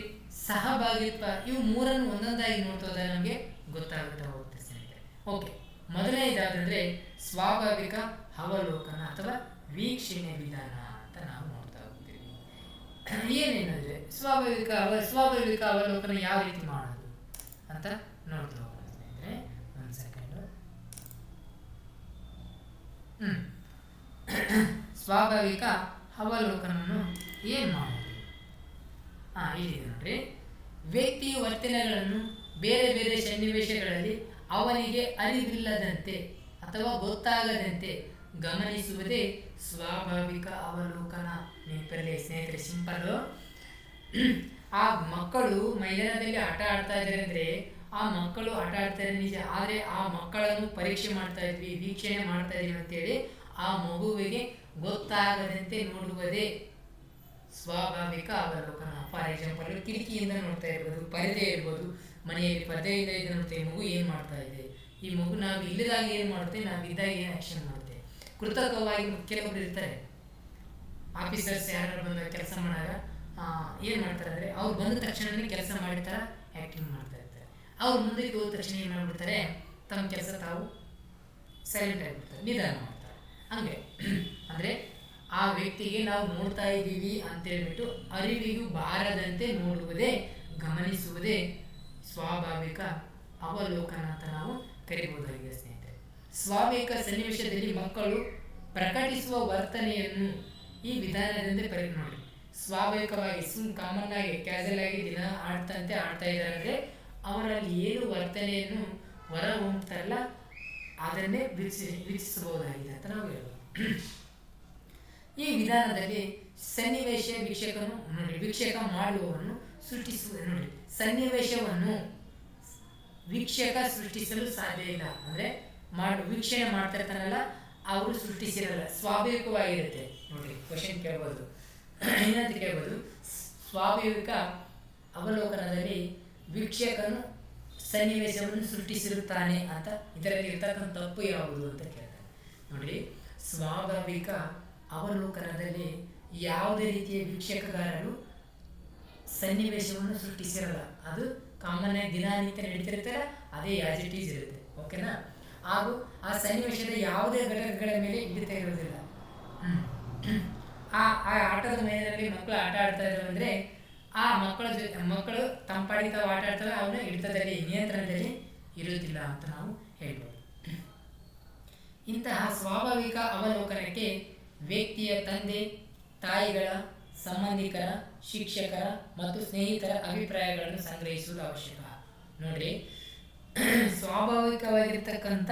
Speaker 1: ಸಹಭಾಗಿತ್ವ ಇವು 3 ಒಂದೊಂದಾಗಿ ನೋಡ್ತೋದ ನಮಗೆ ಗೊತ್ತಾಗುತ್ತಾ ಹೋಗುತ್ತೆ ಸ್ನೇಹಿತರೆ. ಓಕೆ, ಮೊದಲನೇದಾದಂದರೆ ಸ್ವಾಭಾವಿಕ ಅವಲೋಕನ ಅಥವಾ ವೀಕ್ಷಣೆ ವಿಧಾನ ಅಂತ ನಾವು ನೋಡ್ತಾ ಹೋಗ್ತೀವಿ. ಏನೇನಂದರೆ ಸ್ವಾಭಾವಿಕ ಅವಲೋಕನ ಯಾವ ರೀತಿ ಮಾಡೋದು ಅಂತ ನೋಡ್ತಾ ಹೋಗೋಣ ಸ್ನೇಹಿತರೆ. ಒಂದು ಸೆಕೆಂಡು. ಸ್ವಾಭಾವಿಕ ಅವಲೋಕನವನ್ನು ಏನು ಮಾಡೋದು? ಇಲ್ಲಿದೆ ನೋಡ್ರಿ. ವ್ಯಕ್ತಿಯ ವರ್ತನೆಗಳನ್ನು ಬೇರೆ ಬೇರೆ ಸನ್ನಿವೇಶಗಳಲ್ಲಿ ಅವನಿಗೆ ಅರಿವಿಲ್ಲದಂತೆ ಅಥವಾ ಗೊತ್ತಾಗದಂತೆ ಗಮನಿಸುವುದೇ ಸ್ವಾಭಾವಿಕ ಅವಲೋಕನ. ನೆನಪಿರಲಿ ಸ್ನೇಹಿತರೆ, ಸಿಂಪಲ್ಲು. ಆ ಮಕ್ಕಳು ಮೈದಾನದಲ್ಲಿ ಆಟ ಆಡ್ತಾ ಇದ್ದಾರೆ ಅಂದರೆ ಆ ಮಕ್ಕಳು ಆಟ ಆಡ್ತಾರೆ ನಿಜ, ಆದರೆ ಆ ಮಕ್ಕಳನ್ನು ಪರೀಕ್ಷೆ ಮಾಡ್ತಾ ಇದ್ವಿ, ವೀಕ್ಷಣೆ ಮಾಡ್ತಾ ಇದ್ವಿ ಅಂತೇಳಿ ಆ ಮಗುವಿಗೆ ಗೊತ್ತಾಗದಂತೆ ನೋಡುವುದೇ ಸ್ವಾಭಾವಿಕ ಅವಲೋಕನ. ಫಾರ್ ಎಕ್ಸಾಂಪಲ್, ಕಿಟಕಿಯಿಂದ ನೋಡ್ತಾ ಇರ್ಬೋದು, ಪರದೆ ಇರ್ಬೋದು, ಮನೆಯಲ್ಲಿ ಪರದೆಯಿಂದ ಇದು ನೋಡ್ತೇವೆ, ಮಗು ಏನು ಮಾಡ್ತಾ ಇದೆ, ಈ ಮಗು ನಾವು ಇಲ್ಲದಾಗ ಏನು ಮಾಡುತ್ತೆ, ನಾವು ಇದ್ದಾಗ ಏನು ಆ್ಯಕ್ಷನ್ ಮಾಡುತ್ತೆ. ಕೃತಕವಾಗಿ ಕೆಲವೊಬ್ರು ಇರ್ತಾರೆ, ಆಫೀಸರ್ಸ್ ಯಾರು ಬಂದ ಕೆಲಸ ಮಾಡಾಗ ಏನು ಮಾಡ್ತಾರೆ ಅಂದರೆ ಅವ್ರು ಬಂದ ತಕ್ಷಣವೇ ಕೆಲಸ ಮಾಡಿರ್ತಾರ, ಆ್ಯಕ್ಟಿಂಗ್ ಮಾಡ್ತಾ ಇರ್ತಾರೆ. ಅವ್ರು ಮುಂದಕ್ಕೆ ಹೋದ ತಕ್ಷಣ ಏನು ಮಾಡಿಬಿಡ್ತಾರೆ, ತಮ್ಮ ಕೆಲಸ ತಾವು ಸೈಲೆಂಟ್ ಆಗಿಬಿಡ್ತಾರೆ, ನಿಧಾನ ಮಾಡ್ತಾರೆ. ಹಂಗೆ ಅಂದರೆ ಆ ವ್ಯಕ್ತಿಗೆ ನಾವು ನೋಡ್ತಾ ಇದ್ದೀವಿ ಅಂತೇಳ್ಬಿಟ್ಟು ಅರಿವಿಗೂ ಬಾರದಂತೆ ನೋಡುವುದೇ, ಗಮನಿಸುವುದೇ ಸ್ವಾಭಾವಿಕ ಅವಲೋಕನ ಅಂತ ನಾವು ಕರಿಬಹುದಾಗಿದೆ ಸ್ನೇಹಿತರೆ. ಸ್ವಾಭಾವಿಕ ಸನ್ನಿವೇಶದಲ್ಲಿ ಮಕ್ಕಳು ಪ್ರಕಟಿಸುವ ವರ್ತನೆಯನ್ನು ಈ ವಿಧಾನದಿಂದ ನೋಡಿ. ಸ್ವಾಭಾವಿಕವಾಗಿ ಕಾಮನ್ ಆಗಿ ಕ್ಯಾಸುವಲ್ ಆಗಿ ದಿನ ಆಡ್ತಾ ಇದ್ದಾರೆ ಅಂದರೆ ಅವರಲ್ಲಿ ಏನು ವರ್ತನೆಯನ್ನು ಹೊರ ಹೊಮ್ತಾರಲ್ಲ ಅದನ್ನೇ ವೀಕ್ಷಿಸಬಹುದಾಗಿದೆ ಅಂತ ನಾವು ಹೇಳ್ಬೋದು. ಈ ವಿಧಾನದಲ್ಲಿ ಸನ್ನಿವೇಶ ವೀಕ್ಷಕ ಮಾಡುವವನು ಸೃಷ್ಟಿಸುವ ಸನ್ನಿವೇಶವನ್ನು ವೀಕ್ಷಕ ಸೃಷ್ಟಿಸಲು ಸಾಧ್ಯ ಇಲ್ಲ. ಅಂದರೆ ವೀಕ್ಷಣೆ ಮಾಡ್ತಾ ಇರ್ತಾನಲ್ಲ ಅವರು ಸೃಷ್ಟಿಸಿರಲ್ಲ, ಸ್ವಾಭಾವಿಕವಾಗಿರುತ್ತೆ. ನೋಡಿ, ಕ್ವಶನ್ ಕೇಳ್ಬೋದು, ಏನಂತ ಕೇಳ್ಬೋದು, ಸ್ವಾಭಾವಿಕ ಅವಲೋಕನದಲ್ಲಿ ವೀಕ್ಷಕನು ಸನ್ನಿವೇಶವನ್ನು ಸೃಷ್ಟಿಸಿರುತ್ತಾನೆ ಅಂತ, ಇದರಲ್ಲಿ ಇರ್ತಕ್ಕಂಥ ತಪ್ಪು ಯಾವುದು ಅಂತ ಕೇಳ್ತಾರೆ. ನೋಡಿ, ಸ್ವಾಭಾವಿಕ ಅವಲೋಕನದಲ್ಲಿ ಯಾವುದೇ ರೀತಿಯ ವೀಕ್ಷಕಗಾರರು ಸನ್ನಿವೇಶವನ್ನು ಸೃಷ್ಟಿಸಿರಲ್ಲ. ಅದು ಕಾಮನ್ ಆಗಿ ದಿನನಿತ್ಯ ನಡೀತಿರ್ತಾರೆ, ಅದೇ ಆಸ್ ಇಟ್ ಈಸ್ ಇರುತ್ತೆ. ಓಕೆನಾ? ಹಾಗೂ ಆ ಸನ್ನಿವೇಶದ ಯಾವುದೇ ಘಟಕಗಳ ಮೇಲೆ ಹಿಡಿತಾ ಇರೋದಿಲ್ಲ. ಆ ಆಟದ ಮೈದಾನದಲ್ಲಿ ಮಕ್ಕಳು ಆಟ ಆಡ್ತಾ ಇದ್ದಾರೆ ಅಂದರೆ ಆ ಮಕ್ಕಳು ತಮ್ಮ ಪಾಡಿಗೆ ತಾವು ಆಟ ಆಡ್ತಾರೆ, ಅವನ್ನ ಹಿಡಿತದಲ್ಲಿ ನಿಯಂತ್ರಣದಲ್ಲಿ ಇರುವುದಿಲ್ಲ ಅಂತ ನಾವು ಹೇಳ್ಬೋದು. ಇಂತಹ ಸ್ವಾಭಾವಿಕ ಅವಲೋಕನಕ್ಕೆ ವ್ಯಕ್ತಿಯ ತಂದೆ ತಾಯಿಗಳ, ಸಂಬಂಧಿಕರ, ಶಿಕ್ಷಕರ ಮತ್ತು ಸ್ನೇಹಿತರ ಅಭಿಪ್ರಾಯಗಳನ್ನು ಸಂಗ್ರಹಿಸುವುದು ಅವಶ್ಯಕ. ನೋಡ್ರಿ, ಸ್ವಾಭಾವಿಕವಾಗಿರ್ತಕ್ಕಂಥ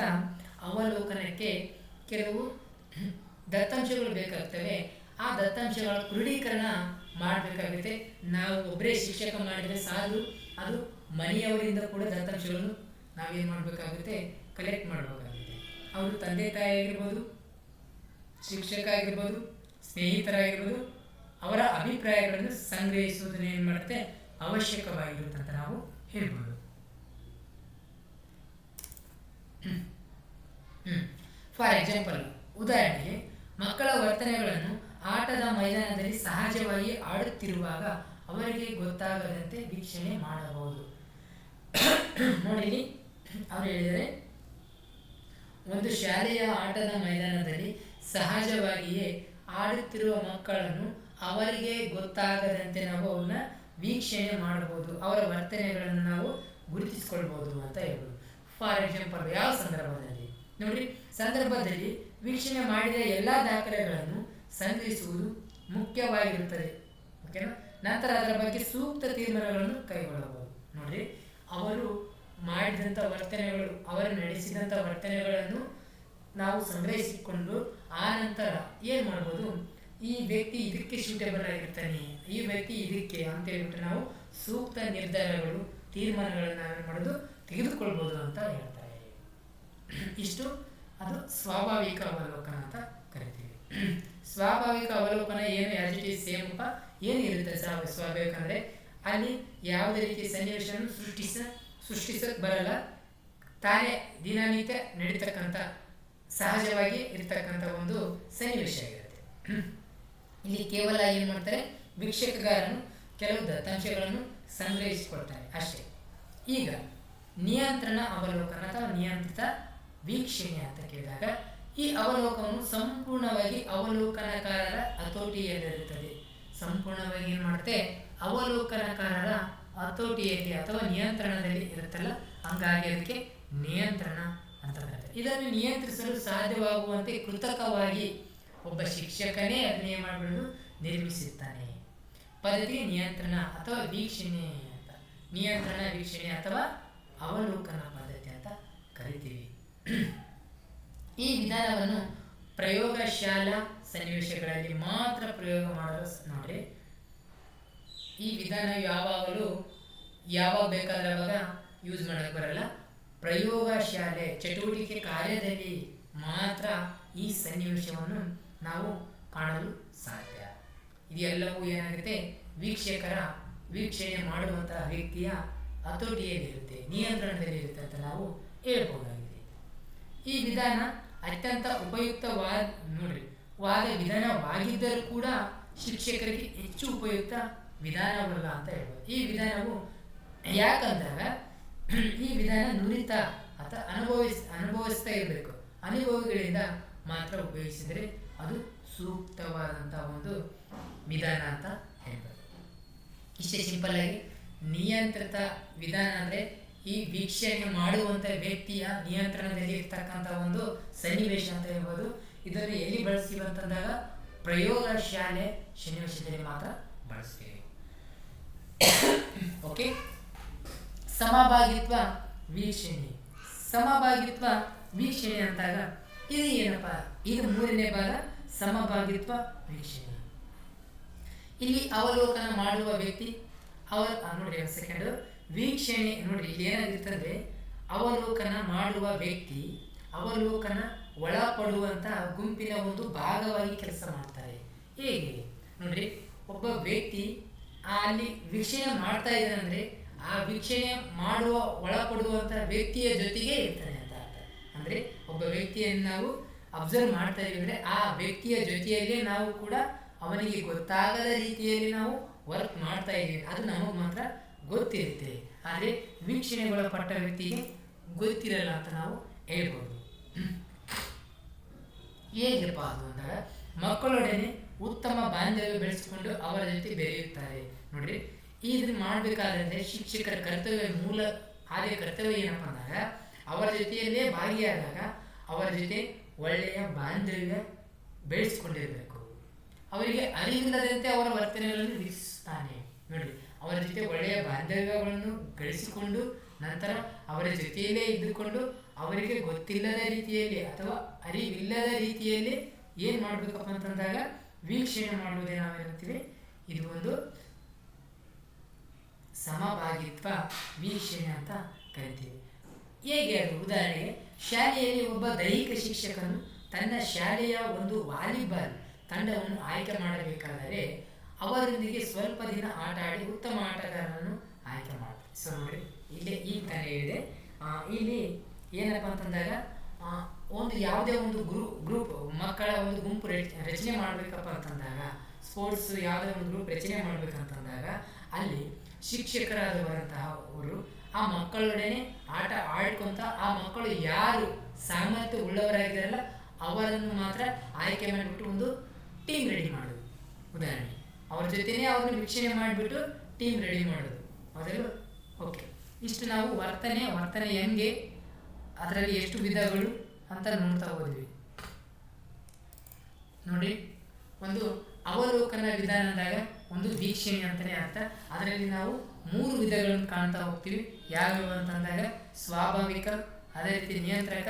Speaker 1: ಅವಲೋಕನಕ್ಕೆ ಕೆಲವು ದತ್ತಾಂಶಗಳು ಬೇಕಾಗ್ತವೆ. ಆ ದತ್ತಾಂಶಗಳ ಕ್ರೋಢೀಕರಣ ಮಾಡಬೇಕಾಗುತ್ತೆ. ನಾವು ಒಬ್ಬರೇ ಶಿಕ್ಷಕ ಮಾಡಿದರೆ ಸಾಲು, ಅದು ಮನೆಯವರಿಂದ ಕೂಡ ದತ್ತಾಂಶಗಳನ್ನು ನಾವೇನು ಮಾಡಬೇಕಾಗುತ್ತೆ, ಕಲೆಕ್ಟ್ ಮಾಡಬೇಕಾಗುತ್ತೆ. ಅವರು ತಂದೆ ತಾಯಿ ಆಗಿರ್ಬೋದು, ಶಿಕ್ಷಕ ಆಗಿರ್ಬೋದು, ಸ್ನೇಹಿತರಾಗಿರ್ಬೋದು, ಅವರ ಅಭಿಪ್ರಾಯಗಳನ್ನು ಸಂಗ್ರಹಿಸುವುದನ್ನು ಏನು ಮಾಡುತ್ತೆ, ಅವಶ್ಯಕವಾಗಿರುತ್ತೆ ಅಂತ ನಾವು ಹೇಳ್ಬೋದು. ಫಾರ್ ಎಕ್ಸಾಂಪಲ್, ಉದಾಹರಣೆಗೆ ಮಕ್ಕಳ ವರ್ತನೆಗಳನ್ನು ಆಟದ ಮೈದಾನದಲ್ಲಿ ಸಹಜವಾಗಿ ಆಡುತ್ತಿರುವಾಗ ಅವರಿಗೆ ಗೊತ್ತಾಗದಂತೆ ವೀಕ್ಷಣೆ ಮಾಡಬಹುದು. ನೋಡಿ, ಅವರು ಹೇಳಿದರೆ, ಒಂದು ಶಾಲೆಯ ಆಟದ ಮೈದಾನದಲ್ಲಿ ಸಹಜವಾಗಿಯೇ ಆಡುತ್ತಿರುವ ಮಕ್ಕಳನ್ನು ಅವರಿಗೆ ಗೊತ್ತಾಗದಂತೆ ನಾವು ಅವನ್ನ ವೀಕ್ಷಣೆ ಮಾಡಬಹುದು, ಅವರ ವರ್ತನೆಗಳನ್ನು ನಾವು ಗುರುತಿಸಿಕೊಳ್ಬಹುದು ಅಂತ ಹೇಳ್ಬೋದು. ಫಾರ್ ಎಕ್ಸಾಂಪಲ್, ಯಾವ ಸಂದರ್ಭದಲ್ಲಿ ನೋಡಿ, ಸಂದರ್ಭದಲ್ಲಿ ವೀಕ್ಷಣೆ ಮಾಡಿದ ಎಲ್ಲ ದಾಖಲೆಗಳನ್ನು ಸಂಗ್ರಹಿಸುವುದು ಮುಖ್ಯವಾಗಿರುತ್ತದೆ. ಓಕೆನಾ? ನಂತರ ಅದರ ಬಗ್ಗೆ ಸೂಕ್ತ ತೀರ್ಮಾನಗಳನ್ನು ಕೈಗೊಳ್ಳಬಹುದು. ನೋಡಿ, ಅವರು ಮಾಡಿದಂಥ ವರ್ತನೆಗಳು, ಅವರು ನಡೆಸಿದಂಥ ವರ್ತನೆಗಳನ್ನು ನಾವು ಸಂಗ್ರಹಿಸಿಕೊಂಡು ಆ ನಂತರ ಏನು ಮಾಡ್ಬೋದು, ಈ ವ್ಯಕ್ತಿ ಇದಕ್ಕೆ ಸೂಟೇಬಲ್ ಆಗಿರ್ತಾನೆ, ಈ ವ್ಯಕ್ತಿ ಇದಕ್ಕೆ ಅಂತ ಹೇಳ್ಬಿಟ್ಟು ನಾವು ಸೂಕ್ತ ನಿರ್ಧಾರಗಳು, ತೀರ್ಮಾನಗಳನ್ನು ನಾವೇನು ಮಾಡೋದು, ತೆಗೆದುಕೊಳ್ಬೋದು ಅಂತ ಹೇಳ್ತಾರೆ. ಇಷ್ಟು ಅದು ಸ್ವಾಭಾವಿಕ ಅವಲೋಕನ ಅಂತ ಕರಿತೀವಿ. ಸ್ವಾಭಾವಿಕ ಅವಲೋಕನ ಏನು, ಆಸ್ ಇಟ್ ಈಸ್ ಸೇಮ್ ಅಪ್ಪ ಏನಿರುತ್ತೆ ಸ್ವಾಭಾವಿಕ ಅಂದರೆ ಅಲ್ಲಿ ಯಾವುದೇ ರೀತಿ ಸನ್ನಿವೇಶವನ್ನು ಸೃಷ್ಟಿಸಕ್ಕೆ ಬರಲ್ಲ, ತಾನೇ ದಿನನಿತ್ಯ ನಡೀತಕ್ಕಂಥ ಸಹಜವಾಗಿ ಇರ್ತಕ್ಕಂಥ ಒಂದು ಸನ್ನಿವೇಶ ಆಗಿರುತ್ತೆ. ಇಲ್ಲಿ ಕೇವಲ ಏನು ಮಾಡ್ತಾರೆ, ವೀಕ್ಷಕಗಾರನು ಕೆಲವು ದತ್ತಾಂಶಗಳನ್ನು ಸಂಗ್ರಹಿಸಿಕೊಳ್ತಾನೆ ಅಷ್ಟೇ. ಈಗ ನಿಯಂತ್ರಣ ಅವಲೋಕನ ಅಥವಾ ನಿಯಂತ್ರಿತ ವೀಕ್ಷಣೆ ಅಂತ ಕೇಳಿದಾಗ ಈ ಅವಲೋಕನವು ಸಂಪೂರ್ಣವಾಗಿ ಅವಲೋಕನಕಾರರ ಹತೋಟಿಯಲ್ಲಿರುತ್ತದೆ. ಸಂಪೂರ್ಣವಾಗಿ ಏನು ಮಾಡುತ್ತೆ, ಅವಲೋಕನಕಾರರ ಹತೋಟಿಯಲ್ಲಿ ಅಥವಾ ನಿಯಂತ್ರಣದಲ್ಲಿ ಇರುತ್ತಲ್ಲ, ಹಂಗಾಗಿ ಅದಕ್ಕೆ ನಿಯಂತ್ರಣ ಅಂತ ಕರೀತಾರೆ. ಇದನ್ನು ನಿಯಂತ್ರಿಸಲು ಸಾಧ್ಯವಾಗುವಂತೆ ಕೃತಕವಾಗಿ ಒಬ್ಬ ಶಿಕ್ಷಕನೇ ಅದನ್ನೇ ಮಾಡಿಬಿಟ್ಟು ನಿರ್ಮಿಸಿರ್ತಾನೆ. ಪದ್ಧತಿಗೆ ನಿಯಂತ್ರಣ ಅಥವಾ ವೀಕ್ಷಣೆ ಅಂತ, ನಿಯಂತ್ರಣ, ವೀಕ್ಷಣೆ ಅಥವಾ ಅವಲೋಕನ ಪದ್ಧತಿ ಅಂತ ಕರಿತೀವಿ. ಈ ವಿಧಾನವನ್ನು ಪ್ರಯೋಗಶಾಲಾ ಸನ್ನಿವೇಶಗಳಲ್ಲಿ ಮಾತ್ರ ಪ್ರಯೋಗ ಮಾಡಲು ನೋಡಿ. ಈ ವಿಧಾನ ಯಾವಾಗ ಬೇಕಾದ್ರೆ ಅವಾಗ ಯೂಸ್ ಮಾಡೋಕ್ಕೆ ಬರಲ್ಲ. ಪ್ರಯೋಗಶಾಲೆ ಚಟುವಟಿಕೆ ಕಾರ್ಯದಲ್ಲಿ ಮಾತ್ರ ಈ ಸನ್ನಿವೇಶವನ್ನು ನಾವು ಕಾಣಲು ಸಾಧ್ಯ. ಇದೆಲ್ಲವೂ ಏನಾಗುತ್ತೆ, ವೀಕ್ಷಕರ ವೀಕ್ಷಣೆ ಮಾಡುವಂತಹ ವ್ಯಕ್ತಿಯ ಹತೋಟಿಯಲ್ಲಿರುತ್ತೆ, ನಿಯಂತ್ರಣದಲ್ಲಿರುತ್ತೆ ಅಂತ ನಾವು ಹೇಳ್ಬೋದಾಗಿದೆ. ಈ ವಿಧಾನ ಅತ್ಯಂತ ಉಪಯುಕ್ತವಾದ ವಿಧಾನವಾಗಿದ್ದರೂ ಕೂಡ ಶಿಕ್ಷಕರಿಗೆ ಹೆಚ್ಚು ಉಪಯುಕ್ತ ವಿಧಾನವಲ್ಲ ಅಂತ ಹೇಳ್ಬೋದು. ಈ ವಿಧಾನವು ಯಾಕಂದಾಗ ಈ ವಿಧಾನ ನುರಿತ ಅಥವಾ ಅನುಭವಿಸ್ತಾ ಇರಬೇಕು, ಅನುಭವಿಗಳಿಂದ ಮಾತ್ರ ಉಪಯೋಗಿಸಿದರೆ ಅದು ಸೂಕ್ತವಾದಂಥ ಒಂದು ವಿಧಾನ ಅಂತ ಹೇಳ್ಬೋದು. ಇಷ್ಟೇ ಸಿಂಪಲ್ ಆಗಿ ನಿಯಂತ್ರಿತ ವಿಧಾನ ಅಂದರೆ ಈ ವೀಕ್ಷಣೆ ಮಾಡುವಂಥ ವ್ಯಕ್ತಿಯ ನಿಯಂತ್ರಣದಲ್ಲಿ ಇರ್ತಕ್ಕಂಥ ಒಂದು ಸನ್ನಿವೇಶ ಅಂತ ಹೇಳ್ಬೋದು. ಇದನ್ನು ಎಲ್ಲಿ ಬಳಸ್ತೀವಿ ಅಂತಂದಾಗ ಪ್ರಯೋಗಶಾಲೆ ಸನ್ನಿವೇಶದಲ್ಲಿ ಮಾತ್ರ ಬಳಸ್ತೀವಿ. ಓಕೆ. ಸಮಭಾಗಿತ್ವ ವೀಕ್ಷಣೆ. ಸಮಭಾಗಿತ್ವ ವೀಕ್ಷಣೆ ಅಂತಾಗ ಇದು ಏನಪ್ಪ, ಇದು ಮೂರನೇ ಭಾಗ, ಸಮಭಾಗಿತ್ವ ವೀಕ್ಷಣೆ. ಇಲ್ಲಿ ಅವಲೋಕನ ಮಾಡುವ ವ್ಯಕ್ತಿ ನೋಡಿ ಒಂದು ಸೆಕೆಂಡ್, ವೀಕ್ಷಣೆ ನೋಡಿ ಇಲ್ಲಿ ಏನಾಗಿರ್ತಂದ್ರೆ ಅವಲೋಕನ ಮಾಡುವ ವ್ಯಕ್ತಿ ಅವಲೋಕನ ಒಳಪಡುವಂತಹ ಗುಂಪಿನ ಒಂದು ಭಾಗವಾಗಿ ಕೆಲಸ ಮಾಡ್ತಾರೆ. ಹೇಗೆ ನೋಡ್ರಿ, ಒಬ್ಬ ವ್ಯಕ್ತಿ ಅಲ್ಲಿ ವೀಕ್ಷಣೆ ಮಾಡ್ತಾ ಇದ್ದಾನಂದ್ರೆ ಆ ವೀಕ್ಷಣೆ ಮಾಡುವ ಒಳಪಡುವಂತಹ ವ್ಯಕ್ತಿಯ ಜೊತೆಗೆ ಇರ್ತಾನೆ ಅಂತ ಅರ್ಥ. ಅಂದ್ರೆ ಒಬ್ಬ ವ್ಯಕ್ತಿಯನ್ನು ನಾವು ಅಬ್ಸರ್ವ್ ಮಾಡ್ತಾ ಇದೀವಿ ಅಂದ್ರೆ ಆ ವ್ಯಕ್ತಿಯ ಜೊತೆಯಲ್ಲೇ ನಾವು ಕೂಡ ಅವನಿಗೆ ಗೊತ್ತಾಗದ ರೀತಿಯಲ್ಲಿ ನಾವು ವರ್ಕ್ ಮಾಡ್ತಾ ಇದ್ದೀವಿ, ಅದು ನಮಗೆ ಮಾತ್ರ ಗೊತ್ತಿರುತ್ತೆ. ಆದರೆ ವೀಕ್ಷಣೆಗೊಳಪಟ್ಟ ವ್ಯಕ್ತಿಗೆ ಗೊತ್ತಿರಲ್ಲ ಅಂತ ನಾವು ಹೇಳ್ಬೋದು. ಹೇಗಪ್ಪ ಅದು ಅಂದಾಗ ಮಕ್ಕಳೊಡನೆ ಉತ್ತಮ ಬಾಂಧವ್ಯ ಬೆಳೆಸಿಕೊಂಡು ಅವರ ಜೊತೆ ಬೆರೆಯುತ್ತಾರೆ. ನೋಡ್ರಿ, ಇದನ್ನ ಮಾಡಬೇಕಾದ್ರೆ ಶಿಕ್ಷಕರ ಕರ್ತವ್ಯ ಏನಪ್ಪ ಅಂದಾಗ ಅವರ ಜೊತೆಯಲ್ಲೇ ಭಾಗಿಯಾದಾಗ ಅವರ ಜೊತೆ ಒಳ್ಳೆಯ ಬಾಂಧವ್ಯ ಬೆಳೆಸ್ಕೊಂಡಿರಬೇಕು. ಅವರಿಗೆ ಅರಿವಿಲ್ಲದಂತೆ ಅವರ ವರ್ತನೆಗಳನ್ನು ವೀಕ್ಷಿಸ್ತಾನೆ. ನೋಡಿ, ಅವರ ಜೊತೆ ಒಳ್ಳೆಯ ಬಾಂಧವ್ಯಗಳನ್ನು ಗಳಿಸಿಕೊಂಡು ನಂತರ ಅವರ ಜೊತೆಯಲ್ಲೇ ಇದ್ದುಕೊಂಡು ಅವರಿಗೆ ಗೊತ್ತಿಲ್ಲದ ರೀತಿಯಲ್ಲಿ ಅಥವಾ ಅರಿವಿಲ್ಲದ ರೀತಿಯಲ್ಲಿ ಏನು ಮಾಡಬೇಕಪ್ಪ ಅಂತಂದಾಗ ವೀಕ್ಷಣೆ ಮಾಡುವುದೇ ನಾವೇನಂತೀವಿ, ಇದು ಒಂದು ಸಮಭಾಗಿತ್ವ ವೀಕ್ಷಣೆ ಅಂತ ಕರಿತೀವಿ. ಹೇಗೆ ಅದು? ಉದಾಹರಣೆಗೆ ಶಾಲೆಯಲ್ಲಿ ಒಬ್ಬ ದೈಹಿಕ ಶಿಕ್ಷಕನು ತನ್ನ ಶಾಲೆಯ ಒಂದು ವಾಲಿಬಾಲ್ ತಂಡವನ್ನು ಆಯ್ಕೆ ಮಾಡಬೇಕಾದರೆ ಅವರೊಂದಿಗೆ ಸ್ವಲ್ಪ ದಿನ ಆಟ ಆಡಿ ಉತ್ತಮ ಆಟಗಾರರನ್ನು ಆಯ್ಕೆ ಮಾಡ್ತಾರೆ. ಸೊ ನೋಡಿ, ಇಲ್ಲಿ ಈಗ ತಾನೇ ಹೇಳಿದೆ, ಇಲ್ಲಿ ಏನಪ್ಪ ಅಂತಂದಾಗ ಒಂದು ಯಾವುದೇ ಒಂದು ಗ್ರೂಪ್ ಮಕ್ಕಳ ಒಂದು ಗುಂಪು ರಚನೆ ಮಾಡಬೇಕಪ್ಪ ಅಂತಂದಾಗ, ಸ್ಪೋರ್ಟ್ಸ್ ಯಾವುದೇ ಒಂದು ಗ್ರೂಪ್ ರಚನೆ ಮಾಡಬೇಕಂತಂದಾಗ ಅಲ್ಲಿ ಶಿಕ್ಷಕರಾದವರಂತಹ ಅವರು ಆ ಮಕ್ಕಳೊಡನೆ ಆಟ ಆಡ್ಕೊಂತ ಆ ಮಕ್ಕಳು ಯಾರು ಸಾಮರ್ಥ್ಯ ಉಳ್ಳವರಾಗಿರಲ್ಲ ಅವರನ್ನು ಮಾತ್ರ ಆಯ್ಕೆ ಮಾಡಿಬಿಟ್ಟು ಒಂದು ಟೀಮ್ ರೆಡಿ ಮಾಡೋದು. ಉದಾಹರಣೆ ಅವ್ರ ಜೊತೆನೇ ಅವ್ರನ್ನ ವೀಕ್ಷಣೆ ಮಾಡಿಬಿಟ್ಟು ಟೀಮ್ ರೆಡಿ ಮಾಡೋದು. ಅದರಲ್ಲೂ ಓಕೆ, ಇಷ್ಟು ನಾವು ವರ್ತನೆ ಹೆಂಗೆ, ಅದರಲ್ಲಿ ಎಷ್ಟು ವಿಧಗಳು ಅಂತ ನೋಡ್ತಾ ಹೋದ್ವಿ ನೋಡಿ. ಒಂದು ಅವಲೋಕನ ವಿಧಾನ ಅಂದಾಗ ಒಂದು ವೀಕ್ಷಣೆ ಅಂತಲೇ ಅರ್ಥ. ಅದರಲ್ಲಿ ನಾವು 3 ವಿಧಗಳನ್ನು ಕಾಣ್ತಾ ಹೋಗ್ತೀವಿ. ಯಾವ್ಯಾವ ಅಂತಂದಾಗ ಸ್ವಾಭಾವಿಕ, ಅದೇ ರೀತಿ ನಿಯಂತ್ರಕ,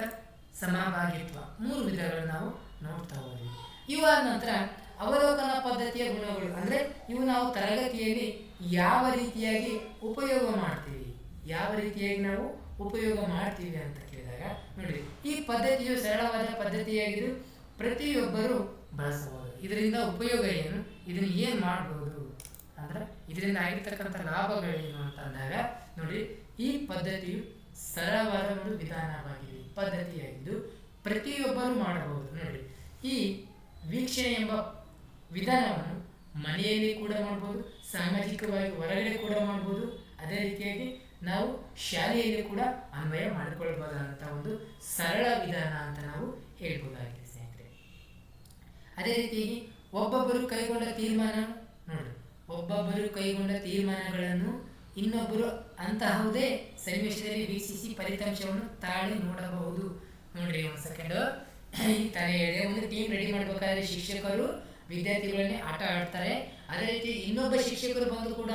Speaker 1: ಸಮಭಾಗಿತ್ವ, 3 ವಿಧಗಳನ್ನು ನಾವು ನೋಡ್ತಾ ಹೋದ್ವಿ. ಇವಾದ ನಂತರ ಅವಲೋಕನ ಪದ್ಧತಿಯ ಗುಣಗಳು ಅಂದರೆ ಇವು ನಾವು ತರಗತಿಯಲ್ಲಿ ಯಾವ ರೀತಿಯಾಗಿ ಉಪಯೋಗ ಮಾಡ್ತೀವಿ ಅಂತ ಕೇಳಿದಾಗ ನೋಡಿ, ಈ ಪದ್ಧತಿಯು ಸರಳವಾದ ಪದ್ಧತಿಯಾಗಿದ್ದು ಪ್ರತಿಯೊಬ್ಬರು ಬಳಸಬಹುದು. ಇದರಿಂದ ಉಪಯೋಗ ಏನು, ಇದನ್ನು ಏನು ಮಾಡಬಹುದು ಅಂದ್ರೆ ಇದರಿಂದ ಆಗಿರ್ತಕ್ಕಂಥ ಲಾಭಗಳೇನು ಅಂತ ಅಂದಾಗ ನೋಡಿ, ಈ ಪದ್ಧತಿಯು ಸರಳವಾದ ಒಂದು ವಿಧಾನವಾಗಿದೆ, ಪದ್ಧತಿಯಾಗಿದ್ದು ಪ್ರತಿಯೊಬ್ಬರು ಮಾಡಬಹುದು. ನೋಡಿ, ಈ ವೀಕ್ಷಣೆ ಎಂಬ ವಿಧಾನವನ್ನು ಮನೆಯಲ್ಲಿ ಕೂಡ ಮಾಡ್ಬೋದು, ಸಾಮಾಜಿಕವಾಗಿ ಹೊರಗಡೆ ಕೂಡ ಮಾಡ್ಬೋದು, ಅದೇ ರೀತಿಯಾಗಿ ನಾವು ಶಾಲೆಯಲ್ಲಿ ಕೂಡ ಅನ್ವಯ ಮಾಡಿಕೊಳ್ಬಹುದಂತ ಒಂದು ಸರಳ ವಿಧಾನ ಅಂತ ನಾವು ಹೇಳ್ಬೋದಾಗಿದೆ ಸ್ನೇಹಿತರೆ. ಅದೇ ರೀತಿಯಾಗಿ ಒಬ್ಬೊಬ್ಬರು ಕೈಗೊಂಡ ತೀರ್ಮಾನಗಳನ್ನು ಇನ್ನೊಬ್ಬರು ಅಂತಹುದೇ ಸನ್ನಿವೇಶದಲ್ಲಿ ವೀಕ್ಷಿಸಿ ಫಲಿತಾಂಶವನ್ನು ತಾಳಿ ನೋಡಬಹುದು. ನೋಡ್ರಿ ಒಂದು ಸೆಕೆಂಡ್, ಈ ತಾನೇ ಹೇಳಿದೆ, ಒಂದು ಟೀಮ್ ರೆಡಿ ಮಾಡ್ಬೇಕಾದ್ರೆ ಶಿಕ್ಷಕರು ವಿದ್ಯಾರ್ಥಿಗಳನ್ನೇ ಆಟ ಆಡ್ತಾರೆ. ಅದೇ ರೀತಿ ಇನ್ನೊಬ್ಬ ಶಿಕ್ಷಕರು ಬಂದು ಕೂಡ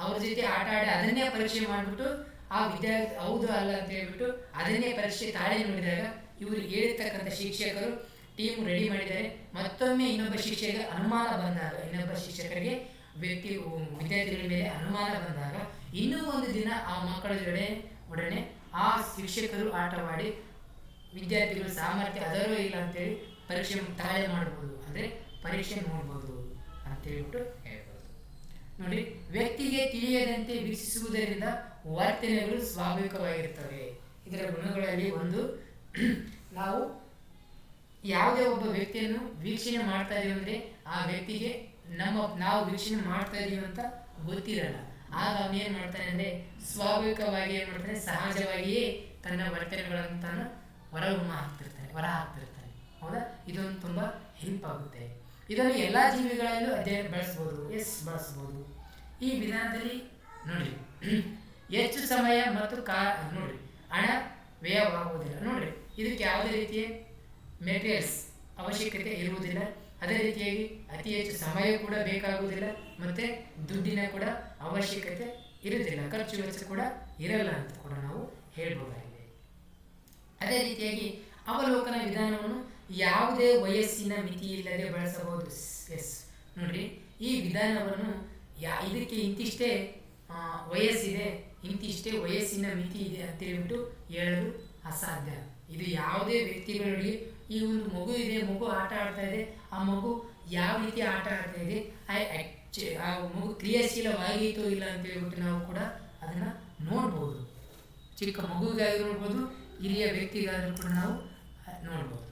Speaker 1: ಅವ್ರ ಜೊತೆ ಆಟ ಆಡಿ ಅದನ್ನೇ ಪರೀಕ್ಷೆ ಮಾಡಿಬಿಟ್ಟು ಆ ವಿದ್ಯಾರ್ಥಿ ಹೌದು ಅಲ್ಲ ಅಂತ ಹೇಳ್ಬಿಟ್ಟು ಅದನ್ನೇ ಪರೀಕ್ಷೆ ತಾಳಿ ನೋಡಿದಾಗ ಇವರು ಹೇಳಿರ್ತಕ್ಕಂಥ ಶಿಕ್ಷಕರು ಟೀಮ್ ರೆಡಿ ಮಾಡಿದ್ದಾರೆ. ಮತ್ತೊಮ್ಮೆ ಇನ್ನೊಬ್ಬ ಶಿಕ್ಷಕರಿಗೆ ವಿದ್ಯಾರ್ಥಿಗಳ ಮೇಲೆ ಅನುಮಾನ ಬಂದಾಗ ಇನ್ನೂ ಒಂದು ದಿನ ಆ ಮಕ್ಕಳ ಒಡನೆ ಆ ಶಿಕ್ಷಕರು ಆಟವಾಡಿ ವಿದ್ಯಾರ್ಥಿಗಳು ಸಾಮರ್ಥ್ಯ ಅದರೋ ಇಲ್ಲ ಅಂತೇಳಿ ಪರೀಕ್ಷೆ ತಾಳೆ ಮಾಡ್ಬೋದು, ಅಂದರೆ ಪರೀಕ್ಷೆ ನೋಡ್ಬೋದು ಅಂತೇಳ್ಬಿಟ್ಟು ಹೇಳ್ಬೋದು. ನೋಡಿ, ವ್ಯಕ್ತಿಗೆ ತಿಳಿಯದಂತೆ ವೀಕ್ಷಿಸುವುದರಿಂದ ವರ್ತನೆಗಳು ಸ್ವಾಭಾವಿಕವಾಗಿರ್ತವೆ. ಇದರ ಗುಣಗಳಲ್ಲಿ ಒಂದು, ನಾವು ಯಾವುದೇ ಒಬ್ಬ ವ್ಯಕ್ತಿಯನ್ನು ವೀಕ್ಷಣೆ ಮಾಡ್ತಾ ಇದೀವಿ ಅಂದರೆ ಆ ವ್ಯಕ್ತಿಗೆ ನಾವು ವೀಕ್ಷಣೆ ಮಾಡ್ತಾ ಇದೀವಿ ಅಂತ ಗೊತ್ತಿರಲ್ಲ. ಆಗ ಅವನೇನು ಮಾಡ್ತಾನೆ ಅಂದರೆ ಸ್ವಾಭಾವಿಕವಾಗಿ ಏನು ಮಾಡ್ತಾನೆ, ಸಹಜವಾಗಿಯೇ ತನ್ನ ವರ್ತನೆಗಳನ್ನು ತಾನು ಹೊರ ಹಾಕ್ತಿರ್ತಾನೆ. ಹೌದಾ? ಇದೊಂದು ತುಂಬ ಹೆಲ್ಪ್ ಆಗುತ್ತೆ. ಇದನ್ನು ಎಲ್ಲ ಜೀವಿಗಳಲ್ಲೂ ಅಧ್ಯಯನ ಬಳಸ್ಬೋದು. ಈ ವಿಧಾನದಲ್ಲಿ ನೋಡಿ, ಹೆಚ್ಚು ಸಮಯ ಮತ್ತು ನೋಡಿ ಹಣ ವ್ಯಯವಾಗುವುದಿಲ್ಲ. ನೋಡ್ರಿ, ಇದಕ್ಕೆ ಯಾವುದೇ ರೀತಿಯ ಮೆಟೀರಿಯಲ್ಸ್ ಅವಶ್ಯಕತೆ ಇರುವುದಿಲ್ಲ. ಅದೇ ರೀತಿಯಾಗಿ ಅತಿ ಹೆಚ್ಚು ಸಮಯ ಕೂಡ ಬೇಕಾಗುವುದಿಲ್ಲ, ಮತ್ತು ದುಡ್ಡಿನ ಕೂಡ ಅವಶ್ಯಕತೆ ಇರುವುದಿಲ್ಲ, ಖರ್ಚು ವೆಚ್ಚ ಕೂಡ ಇರಲ್ಲ ಅಂತ ಕೂಡ ನಾವು ಹೇಳ್ಬೋದಾಗಿದೆ. ಅದೇ ರೀತಿಯಾಗಿ ಅವಲೋಕನ ವಿಧಾನವನ್ನು ಯಾವುದೇ ವಯಸ್ಸಿನ ಮಿತಿ ಇಲ್ಲದೆ ಬಳಸಬಹುದು. ನೋಡ್ರಿ, ಈ ವಿಧಾನವನ್ನು ಇದಕ್ಕೆ ಇಂತಿಷ್ಟೇ ವಯಸ್ಸಿದೆ, ಇಂತಿಷ್ಟೇ ವಯಸ್ಸಿನ ಮಿತಿ ಇದೆ ಅಂತ ಹೇಳ್ಬಿಟ್ಟು ಹೇಳಲು ಅಸಾಧ್ಯ. ಇದು ಯಾವುದೇ ವ್ಯಕ್ತಿಗಳಿಗೆ, ಈ ಒಂದು ಮಗು ಇದೆ, ಮಗು ಆಟ ಆಡ್ತಾ ಇದೆ, ಆ ಮಗು ಯಾವ ರೀತಿ ಆಟ ಆಡ್ತಾ ಇದೆ, ಆ ಮಗು ಕ್ರಿಯಾಶೀಲವಾಗಿತ್ತೋ ಇಲ್ಲ ಅಂತ ಹೇಳ್ಬಿಟ್ಟು ನಾವು ಕೂಡ ಅದನ್ನು ನೋಡ್ಬೋದು. ಚಿಕ್ಕ ಮಗುವಿಗಾದರೂ ನೋಡ್ಬೋದು, ಹಿರಿಯ ವ್ಯಕ್ತಿಗಾದರೂ ಕೂಡ ನಾವು ನೋಡ್ಬೋದು.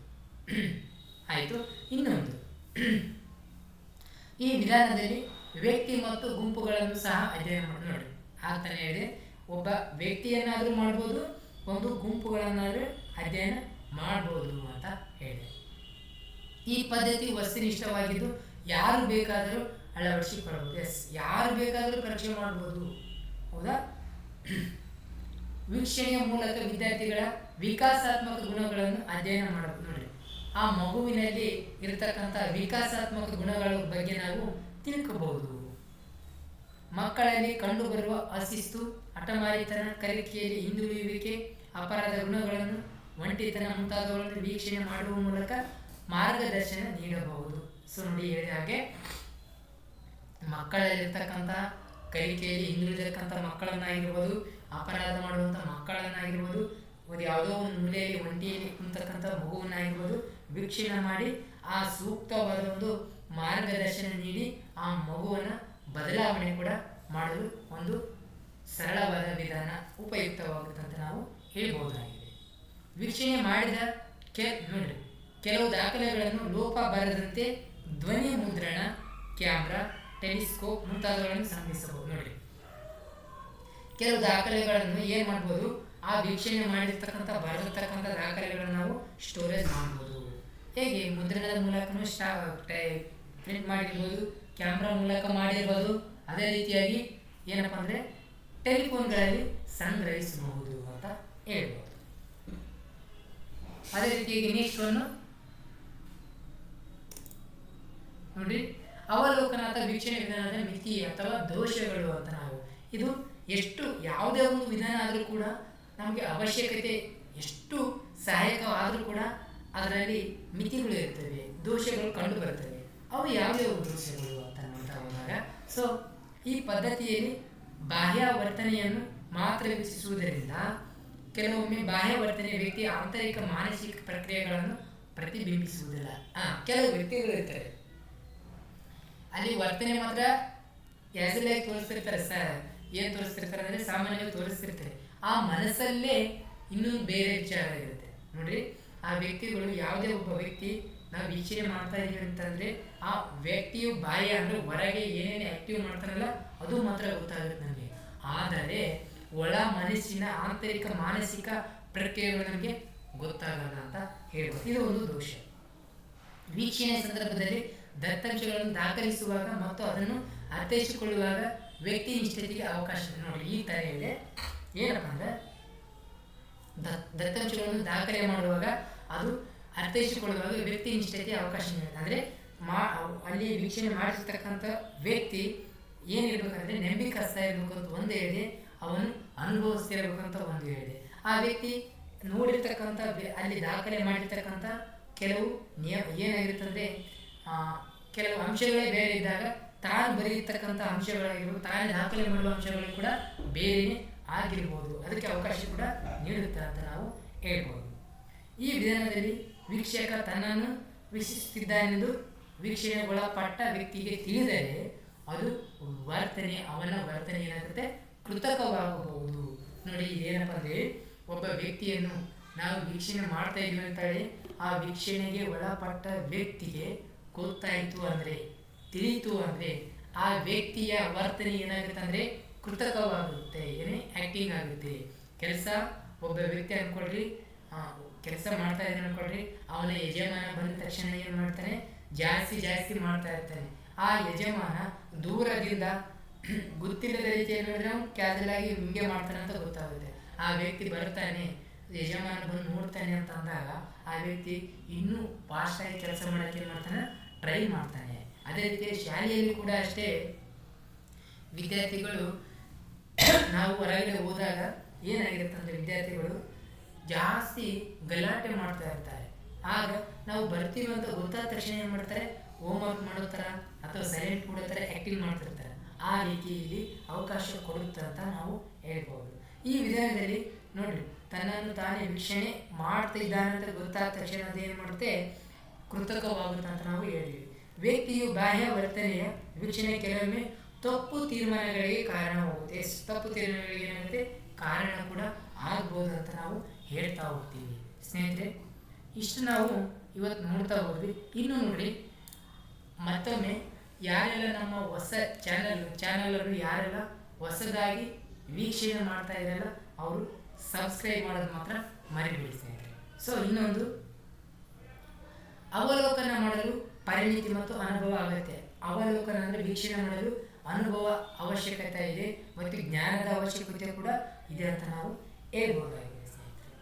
Speaker 1: ಆಯಿತು. ಇನ್ನೊಂದು, ಈ ವಿಧಾನದಲ್ಲಿ ವ್ಯಕ್ತಿ ಮತ್ತು ಗುಂಪುಗಳನ್ನು ಸಹ ಅಧ್ಯಯನ ನೋಡಿ. ಆಗ್ತಾನೆ ಹೇಳಿದೆ, ಒಬ್ಬ ವ್ಯಕ್ತಿಯನ್ನಾದರೂ ಮಾಡ್ಬೋದು, ಒಂದು ಗುಂಪುಗಳನ್ನಾದರೂ ಅಧ್ಯಯನ ಮಾಡ್ಬೋದು ಅಂತ ಹೇಳಿದೆ. ಈ ಪದ್ಧತಿ ವಸ್ತುನಿಷ್ಠವಾಗಿದ್ದು ಯಾರು ಬೇಕಾದರೂ ಅಳವಡಿಸಿಕೊಳ್ಳಬಹುದು. ಯಾರು ಬೇಕಾದರೂ ಪರೀಕ್ಷೆ ಮಾಡ್ಬೋದು. ಹೌದಾ? ವೀಕ್ಷಣೆಯ ಮೂಲಕ ವಿದ್ಯಾರ್ಥಿಗಳ ವಿಕಾಸಾತ್ಮಕ ಗುಣಗಳನ್ನು ಅಧ್ಯಯನ ಮಾಡಬಹುದು. ನೋಡಿ, ಆ ಮಗುವಿನಲ್ಲಿ ಇರತಕ್ಕಂಥ ವಿಕಾಸಾತ್ಮಕ ಗುಣಗಳ ಬಗ್ಗೆ ನಾವು ತಿಳ್ಕೋಬಹುದು. ಮಕ್ಕಳಲ್ಲಿ ಕಂಡುಬರುವ ಅಶಿಸ್ತು, ಹಠಮಾರಿತನ, ಕಲಿಕೆಯಲ್ಲಿ ಹಿಂದುಳಿಯುವಿಕೆ, ಅಪರಾಧ ಗುಣಗಳನ್ನು, ಒಂಟಿತನ ಮುಂತಾದವುಗಳನ್ನು ವೀಕ್ಷಣೆ ಮಾಡುವ ಮೂಲಕ ಮಾರ್ಗದರ್ಶನ ನೀಡಬಹುದು. ನೋಡಿ, ಹೇಳಿದ ಹಾಗೆ ಮಕ್ಕಳಲ್ಲಿರ್ತಕ್ಕಂಥ ಕಲಿಕೆಯಲ್ಲಿ ಹಿಂದುಳಿದಿರ್ತಕ್ಕಂಥ ಮಕ್ಕಳನ್ನಾಗಿರ್ಬೋದು, ಅಪರಾಧ ಮಾಡುವಂಥ ಮಕ್ಕಳನ್ನಾಗಿರ್ಬೋದು, ಒಂದು ಯಾವುದೋ ಒಂದು ಮೂಲೆಯಲ್ಲಿ ಒಂಟಿಯಲ್ಲಿ ಕುಂತಕ್ಕಂಥ ಮಗುವನ್ನಾಗಿರ್ಬೋದು ವೀಕ್ಷಣೆ ಮಾಡಿ ಆ ಸೂಕ್ತವಾದ ಒಂದು ಮಾರ್ಗದರ್ಶನ ನೀಡಿ ಆ ಮಗುವನ್ನು ಬದಲಾವಣೆ ಕೂಡ ಮಾಡಲು ಒಂದು ಸರಳವಾದ ವಿಧಾನ ಉಪಯುಕ್ತವಾಗುತ್ತಂತ ನಾವು ಹೇಳ್ಬೋದಾಗಿದೆ. ವೀಕ್ಷಣೆ ಮಾಡಿದ ನೋಡ್ರಿ, ಕೆಲವು ದಾಖಲೆಗಳನ್ನು ಲೋಪ ಬರದಂತೆ ಧ್ವನಿ ಮುದ್ರಣ, ಕ್ಯಾಮ್ರಾ, ಟೆಲಿಸ್ಕೋಪ್ ಮುಂತಾದವುಗಳನ್ನು ಸಂಗ್ರಹಿಸಬಹುದು. ನೋಡಿ, ಕೆಲವು ದಾಖಲೆಗಳನ್ನು ಏನು ಮಾಡ್ಬೋದು, ಆ ವೀಕ್ಷಣೆ ಮಾಡಿರ್ತಕ್ಕಂಥ ಬರೆದಿರ್ತಕ್ಕಂಥ ದಾಖಲೆಗಳನ್ನು ನಾವು ಸ್ಟೋರೇಜ್ ಮಾಡ್ಬೋದು. ಹೇಗೆ? ಮುದ್ರಣದ ಮೂಲಕನೂ ಪ್ರಿಂಟ್ ಮಾಡಿರ್ಬೋದು, ಕ್ಯಾಮ್ರಾ ಮೂಲಕ ಮಾಡಿರ್ಬೋದು. ಅದೇ ರೀತಿಯಾಗಿ ಏನಪ್ಪ ಅಂದರೆ ಟೆಲಿಫೋನ್ಗಳಲ್ಲಿ ಸಂಗ್ರಹಿಸಬಹುದು ಅಂತ ಹೇಳ್ಬೋದು. ಅದೇ ರೀತಿಯಾಗಿ ನೆಕ್ಸ್ಟ್ ಒಂದು ನೋಡಿ, ಅವಲೋಕನ ಅಥವಾ ವೀಕ್ಷಣೆ ವಿಧಾನದ ಮಿತಿ ಅಥವಾ ದೋಷಗಳು ಅಂತ ನಾವು ಇದು ಎಷ್ಟು ಯಾವುದೇ ಒಂದು ವಿಧಾನ ಆದರೂ ಕೂಡ ನಮಗೆ ಅವಶ್ಯಕತೆ ಎಷ್ಟು ಸಹಾಯಕವಾದರೂ ಕೂಡ ಅದರಲ್ಲಿ ಮಿತಿಗಳು ಇರ್ತವೆ, ದೋಷಗಳು ಕಂಡು ಬರ್ತವೆ. ಅವು ಯಾವ್ಯಾವ ದೋಷಗಳು ಅಂತ ನೋಡ್ತಾ ಹೋದಾಗ, ಸೊ ಈ ಪದ್ಧತಿಯಲ್ಲಿ ಬಾಹ್ಯ ವರ್ತನೆಯನ್ನು ಮಾತ್ರ ವೀಕ್ಷಿಸುವುದರಿಂದ ಕೆಲವೊಮ್ಮೆ ಬಾಹ್ಯ ವರ್ತನೆಯ ವ್ಯಕ್ತಿಯ ಆಂತರಿಕ ಮಾನಸಿಕ ಪ್ರಕ್ರಿಯೆಗಳನ್ನು ಪ್ರತಿಬಿಂಬಿಸುವುದಿಲ್ಲ. ಕೆಲವು ವ್ಯಕ್ತಿಗಳು ಇರ್ತಾರೆ, ಅಲ್ಲಿ ವರ್ತನೆ ಮಾತ್ರ ಕ್ಯಾಸುವಲ್ ತೋರಿಸ್ತಿರ್ತಾರೆ. ಏನು ತೋರಿಸ್ತಿರ್ತಾರೆ ಅಂದರೆ ಸಾಮಾನ್ಯವಾಗಿ ತೋರಿಸ್ತಿರ್ತಾರೆ, ಆ ಮನಸ್ಸಲ್ಲೇ ಇನ್ನೂ ಬೇರೆ ವಿಚಾರ ಇರುತ್ತೆ. ನೋಡ್ರಿ, ಆ ವ್ಯಕ್ತಿಗಳು ಯಾವುದೇ ಒಬ್ಬ ವ್ಯಕ್ತಿ ನಾವು ವೀಕ್ಷಣೆ ಮಾಡ್ತಾ ಇದೀವಿ ಅಂತಂದರೆ ಆ ವ್ಯಕ್ತಿಯು ಬಾಹ್ಯ ಅಂದರೆ ಹೊರಗೆ ಏನೇನು ಆ್ಯಕ್ಟಿವ್ ಮಾಡ್ತಾರಲ್ಲ ಅದು ಮಾತ್ರ ಗೊತ್ತಾಗುತ್ತೆ ನಮಗೆ. ಆದರೆ ಒಳ ಮನಸ್ಸಿನ ಆಂತರಿಕ ಮಾನಸಿಕ ಪ್ರಕ್ರಿಯೆಗಳು ನಮಗೆ ಗೊತ್ತಾಗಲ್ಲ ಅಂತ ಹೇಳ್ಬೋದು. ಇದು ಒಂದು ದೋಷ. ವೀಕ್ಷಣೆ ಸಂದರ್ಭದಲ್ಲಿ ದತ್ತಾಂಶಗಳನ್ನು ದಾಖಲಿಸುವಾಗ ಮತ್ತು ಅದನ್ನು ಅರ್ಥೈಸಿಕೊಳ್ಳುವಾಗ ವ್ಯಕ್ತಿ ನಿಷ್ಠತೆಗೆ ಅವಕಾಶ. ನೋಡಿ, ಈ ಥರ ಇದೆ. ಏನಪ್ಪ ಅಂದರೆ ದತ್ತಾಂಶಗಳನ್ನು ದಾಖಲೆ ಮಾಡುವಾಗ ಅದು ಅರ್ಥೈಸಿಕೊಳ್ಳುವಾಗ ವ್ಯಕ್ತಿ ನಿಷ್ಠತೆಗೆ ಅವಕಾಶ ನೀಡುತ್ತೆ. ಅಂದರೆ ಅಲ್ಲಿ ವೀಕ್ಷಣೆ ಮಾಡಿರ್ತಕ್ಕಂಥ ವ್ಯಕ್ತಿ ಏನಿರ್ಬೇಕಂದ್ರೆ ನಂಬಿಕಸ್ಥ ಇರಬೇಕು ಅಂತ ಒಂದು ಹೇಳಿದೆ, ಅವನು ಅನುಭವಿಸ್ತಿರ್ಬೇಕಂತ ಒಂದು ಹೇಳಿದೆ. ಆ ವ್ಯಕ್ತಿ ನೋಡಿರ್ತಕ್ಕಂಥ ಅಲ್ಲಿ ದಾಖಲೆ ಮಾಡಿರ್ತಕ್ಕಂಥ ಕೆಲವು ಏನಾಗಿರುತ್ತಂದರೆ ಕೆಲವು ಅಂಶಗಳೇ ಬೇರೆ ಇದ್ದಾಗ ತಾನು ಬರೆದಿರ್ತಕ್ಕಂಥ ಅಂಶಗಳಾಗಿರ್ಬೋದು, ತಾನು ದಾಖಲೆ ಮಾಡುವ ಅಂಶಗಳು ಕೂಡ ಬೇರೆಯೇ ಆಗಿರ್ಬೋದು. ಅದಕ್ಕೆ ಅವಕಾಶ ಕೂಡ ನೀಡುತ್ತೆ ಅಂತ ನಾವು ಹೇಳ್ಬೋದು. ಈ ವಿಧಾನದಲ್ಲಿ ವೀಕ್ಷಕ ತನ್ನನ್ನು ವೀಕ್ಷಿಸುತ್ತಿದ್ದಾನೆಂದು ವೀಕ್ಷಣೆಗೊಳಪಟ್ಟ ವ್ಯಕ್ತಿಗೆ ತಿಳಿದರೆ ಅದು ಅವನ ವರ್ತನೆ ಏನಾಗುತ್ತೆ, ಕೃತಕವಾಗಬಹುದು. ನೋಡಿ, ಏನಪ್ಪ ಅಂದರೆ ಒಬ್ಬ ವ್ಯಕ್ತಿಯನ್ನು ನಾವು ವೀಕ್ಷಣೆ ಮಾಡ್ತಾ ಇದ್ದೀವಿ ಅಂತೇಳಿ ಆ ವೀಕ್ಷಣೆಗೆ ಒಳಪಟ್ಟ ವ್ಯಕ್ತಿಗೆ ಗೊತ್ತಾಯಿತು ಅಂದರೆ, ತಿಳಿಯಿತು ಅಂದರೆ ಆ ವ್ಯಕ್ತಿಯ ವರ್ತನೆ ಏನಾಗುತ್ತೆ ಅಂದರೆ ಕೃತಕವಾಗುತ್ತೆ, ಏನೇ ಆ್ಯಕ್ಟಿಂಗ್ ಆಗುತ್ತೆ. ಒಬ್ಬ ವ್ಯಕ್ತಿ ಅಂದ್ಕೊಳ್ರಿ, ಕೆಲಸ ಮಾಡ್ತಾ ಇದ್ದಾನೆ ಅಂದ್ಕೊಳ್ರಿ, ಅವನ ಯಜಮಾನ ಬಂದ ತಕ್ಷಣ ಏನು ಮಾಡ್ತಾನೆ, ಜಾಸ್ತಿ ಮಾಡ್ತಾ ಇರ್ತಾನೆ. ಆ ಯಜಮಾನ ದೂರದಿಂದ ಗೊತ್ತಿಲ್ಲದ ರೀತಿಯಲ್ಲಿ ನೋಡಿದ್ರೆ ಅವ್ನು ಕ್ಯಾಜುವಲ್ ಆಗಿ ಹಿಂಗೆ ಮಾಡ್ತಾನೆ ಅಂತ ಗೊತ್ತಾಗುತ್ತೆ. ಆ ವ್ಯಕ್ತಿ ಬರ್ತಾನೆ, ಯಜಮಾನ ಬಂದು ನೋಡ್ತಾನೆ ಅಂತ ಅಂದಾಗ ಆ ವ್ಯಕ್ತಿ ಇನ್ನೂ ಫಾಸ್ಟಾಗಿ ಕೆಲಸ ಮಾಡೋಕ್ಕೆ ಏನು ಮಾಡ್ತಾನೆ, ಟ್ರೈ ಮಾಡ್ತಾನೆ. ಅದೇ ರೀತಿ ಶಾಲೆಯಲ್ಲಿ ಕೂಡ ಅಷ್ಟೇ, ವಿದ್ಯಾರ್ಥಿಗಳು ನಾವು ಹೊರಗಡೆ ಹೋದಾಗ ಏನಾಗಿರುತ್ತೆ ಅಂದರೆ ವಿದ್ಯಾರ್ಥಿಗಳು ಜಾಸ್ತಿ ಗಲಾಟೆ ಮಾಡ್ತಾ ಇರ್ತಾರೆ. ಆಗ ನಾವು ಬರ್ತೀವಿ ಅಂತ ಗೊತ್ತಾದ ತಕ್ಷಣ ಏನು ಮಾಡ್ತಾರೆ, ಹೋಮ್ವರ್ಕ್ ಮಾಡೋ ಥರ ಅಥವಾ ಸೈಲೆಂಟ್ ಕೊಡೋ ಥರ ಆ್ಯಕ್ಟಿಂಗ್ ಮಾಡ್ತಿರ್ತಾರೆ. ಆ ರೀತಿಯಲ್ಲಿ ಅವಕಾಶ ಕೊಡುತ್ತೆ ಅಂತ ನಾವು ಹೇಳ್ಬೋದು. ಈ ವಿಧಾನದಲ್ಲಿ ನೋಡಿರಿ, ತನ್ನನ್ನು ತಾನೇ ವೀಕ್ಷಣೆ ಮಾಡ್ತಾ ಇದ್ದಾನೆ ಅಂತ ಗೊತ್ತಾದ ತಕ್ಷಣ ಅದೇನು ಮಾಡುತ್ತೆ, ಕೃತಕವಾಗುತ್ತೆ ಅಂತ ನಾವು ಹೇಳಿದ್ವಿ. ವ್ಯಕ್ತಿಯು ಬಾಹ್ಯ ವರ್ತನೆಯ ವೀಕ್ಷಣೆ ಕೆಲವೊಮ್ಮೆ ತಪ್ಪು ತೀರ್ಮಾನಗಳಿಗೆ ಕಾರಣವಾಗುತ್ತೆ. ತಪ್ಪು ತೀರ್ಮಾನಗಳಿಗೆ ಏನಾಗುತ್ತೆ, ಕಾರಣ ಕೂಡ ಆಗ್ಬೋದು ಅಂತ ನಾವು ಹೇಳ್ತಾ ಹೋಗ್ತೀವಿ. ಸ್ನೇಹಿತರೆ, ಇಷ್ಟು ನಾವು ಇವತ್ತು ನೋಡ್ತಾ ಹೋದ್ವಿ. ಇನ್ನು ನೋಡಿ, ಮತ್ತೊಮ್ಮೆ ಯಾರೆಲ್ಲ ನಮ್ಮ ಹೊಸ ಚಾನಲನ್ನು ಯಾರೆಲ್ಲ ಹೊಸದಾಗಿ ವೀಕ್ಷಣೆ ಮಾಡ್ತಾ ಇದ್ದಾರಲ್ಲ ಅವರು ಸಬ್ಸ್ಕ್ರೈಬ್ ಮಾಡೋದು ಮಾತ್ರ ಮರಿಬೇಡಿ ಸ್ನೇಹಿತರೆ. ಸೊ ಇನ್ನೊಂದು, ಅವಲೋಕನ ಮಾಡಲು ಪರಿಣಿತಿ ಮತ್ತು ಅನುಭವ ಅಗತ್ಯ. ಅವಲೋಕನ ಅಂದರೆ ವೀಕ್ಷಣೆ ಮಾಡಲು ಅನುಭವ ಅವಶ್ಯಕತೆ ಇದೆ ಮತ್ತು ಜ್ಞಾನದ ಅವಶ್ಯಕತೆ ಕೂಡ ಇದೆ ಅಂತ ನಾವು ಹೇಳ್ಬೋದಾಗಿದೆ ಸ್ನೇಹಿತರೆ.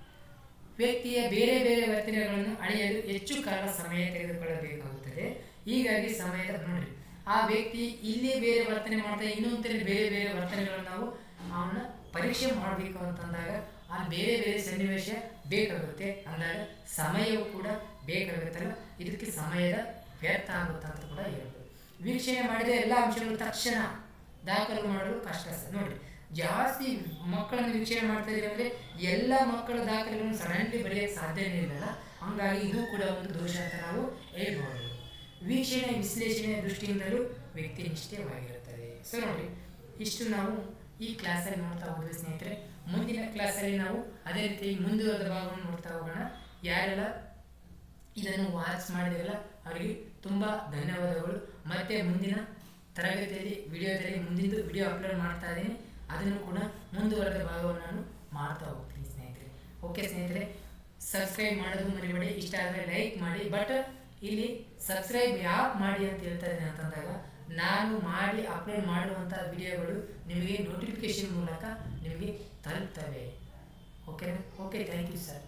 Speaker 1: ವ್ಯಕ್ತಿಯ ಬೇರೆ ಬೇರೆ ವರ್ತನೆಗಳನ್ನು ಅಳೆಯಲು ಹೆಚ್ಚು ಕಾಲ ಸಮಯ ತೆಗೆದುಕೊಳ್ಳಬೇಕಾಗುತ್ತದೆ. ಹೀಗಾಗಿ ಸಮಯದ ನೋಡಿ, ಆ ವ್ಯಕ್ತಿ ಇಲ್ಲಿ ಬೇರೆ ವರ್ತನೆ ಮಾಡ್ತಾರೆ, ಇನ್ನೊಂದಲ್ಲಿ ಬೇರೆ ಬೇರೆ ವರ್ತನೆಗಳನ್ನು ನಾವು ಅವನ್ನ ಪರೀಕ್ಷೆ ಮಾಡಬೇಕು ಅಂತಂದಾಗ ಆ ಬೇರೆ ಬೇರೆ ಸನ್ನಿವೇಶ ಬೇಕಾಗುತ್ತೆ. ಅಂದಾಗ ಸಮಯವು ಕೂಡ ಬೇಕಾಗುತ್ತಲ್ಲ, ಇದಕ್ಕೆ ಸಮಯದ ವ್ಯರ್ಥ ಆಗುತ್ತೆ ಅಂತ ಕೂಡ ಹೇಳ್ಬೋದು. ವೀಕ್ಷಣೆ ಮಾಡಿದ ಎಲ್ಲ ಅಂಶಗಳು ತಕ್ಷಣ ದಾಖಲು ಮಾಡಲು ಕಷ್ಟ. ನೋಡಿ, ಜಾಸ್ತಿ ಮಕ್ಕಳನ್ನು ವೀಕ್ಷಣೆ ಮಾಡ್ತಾ ಇದ್ದೀವಿ ಅಂದರೆ ಎಲ್ಲ ಮಕ್ಕಳ ದಾಖಲೆಗಳನ್ನು ಸಡನ್ಲಿ ಬರೆಯೋಕ್ಕೆ ಸಾಧ್ಯನೇ ಇಲ್ಲ. ಹಂಗಾಗಿ ಇದು ಕೂಡ ಒಂದು ದೋಷ ಅಂತ ನಾವು ಹೇಳ್ಬೋದು. ವೀಕ್ಷಣೆ ವಿಶ್ಲೇಷಣೆಯ ದೃಷ್ಟಿಯಿಂದಲೂ ವ್ಯಕ್ತಿ ನಿಷ್ಠವಾಗಿರುತ್ತದೆ. ಸೊ ನೋಡಿ, ಇಷ್ಟು ನಾವು ಈ ಕ್ಲಾಸಲ್ಲಿ ನೋಡ್ತಾ ಹೋದ್ವಿ ಸ್ನೇಹಿತರೆ. ಮುಂದಿನ ಕ್ಲಾಸಲ್ಲಿ ನಾವು ಅದೇ ರೀತಿ ಮುಂದುವರೆದ ಭಾಗವನ್ನು ನೋಡ್ತಾ ಹೋಗೋಣ. ಯಾರೆಲ್ಲ ಇದನ್ನು ವಾಚ್ ಮಾಡಿದ್ರಲ್ಲ ಅವರಿಗೆ ತುಂಬ ಧನ್ಯವಾದಗಳು. ಮತ್ತೆ ಮುಂದಿನ ತರಗತಿಯಲ್ಲಿ ವಿಡಿಯೋದಲ್ಲಿ ಮುಂದಿನ ವಿಡಿಯೋ ಅಪ್ಲೋಡ್ ಮಾಡ್ತಾ ಇದ್ದೀನಿ. ಅದನ್ನು ಕೂಡ ಮುಂದುವರೆದ ಭಾಗವನ್ನು ನಾನು ಮಾಡ್ತಾ ಹೋಗ್ತೀನಿ ಸ್ನೇಹಿತರೆ. ಓಕೆ ಸ್ನೇಹಿತರೆ, ಸಬ್ಸ್ಕ್ರೈಬ್ ಮಾಡೋದು ಮರಿಬೇಡಿ. ಇಷ್ಟ ಆದರೆ ಲೈಕ್ ಮಾಡಿ. ಬಟ್ ಇಲ್ಲಿ ಸಬ್ಸ್ಕ್ರೈಬ್ ಯಾಕೆ ಮಾಡಿ ಅಂತ ಹೇಳ್ತಾ ಇದ್ದೀನಿ ಅಂತಂದಾಗ, ನಾನು ಮಾಡಿ ಅಪ್ಲೋಡ್ ಮಾಡುವಂಥ ವಿಡಿಯೋಗಳು ನಿಮಗೆ ನೋಟಿಫಿಕೇಶನ್ ಮೂಲಕ ನಿಮಗೆ ತಲುಪ್ತವೆ. Okay, thank you sir.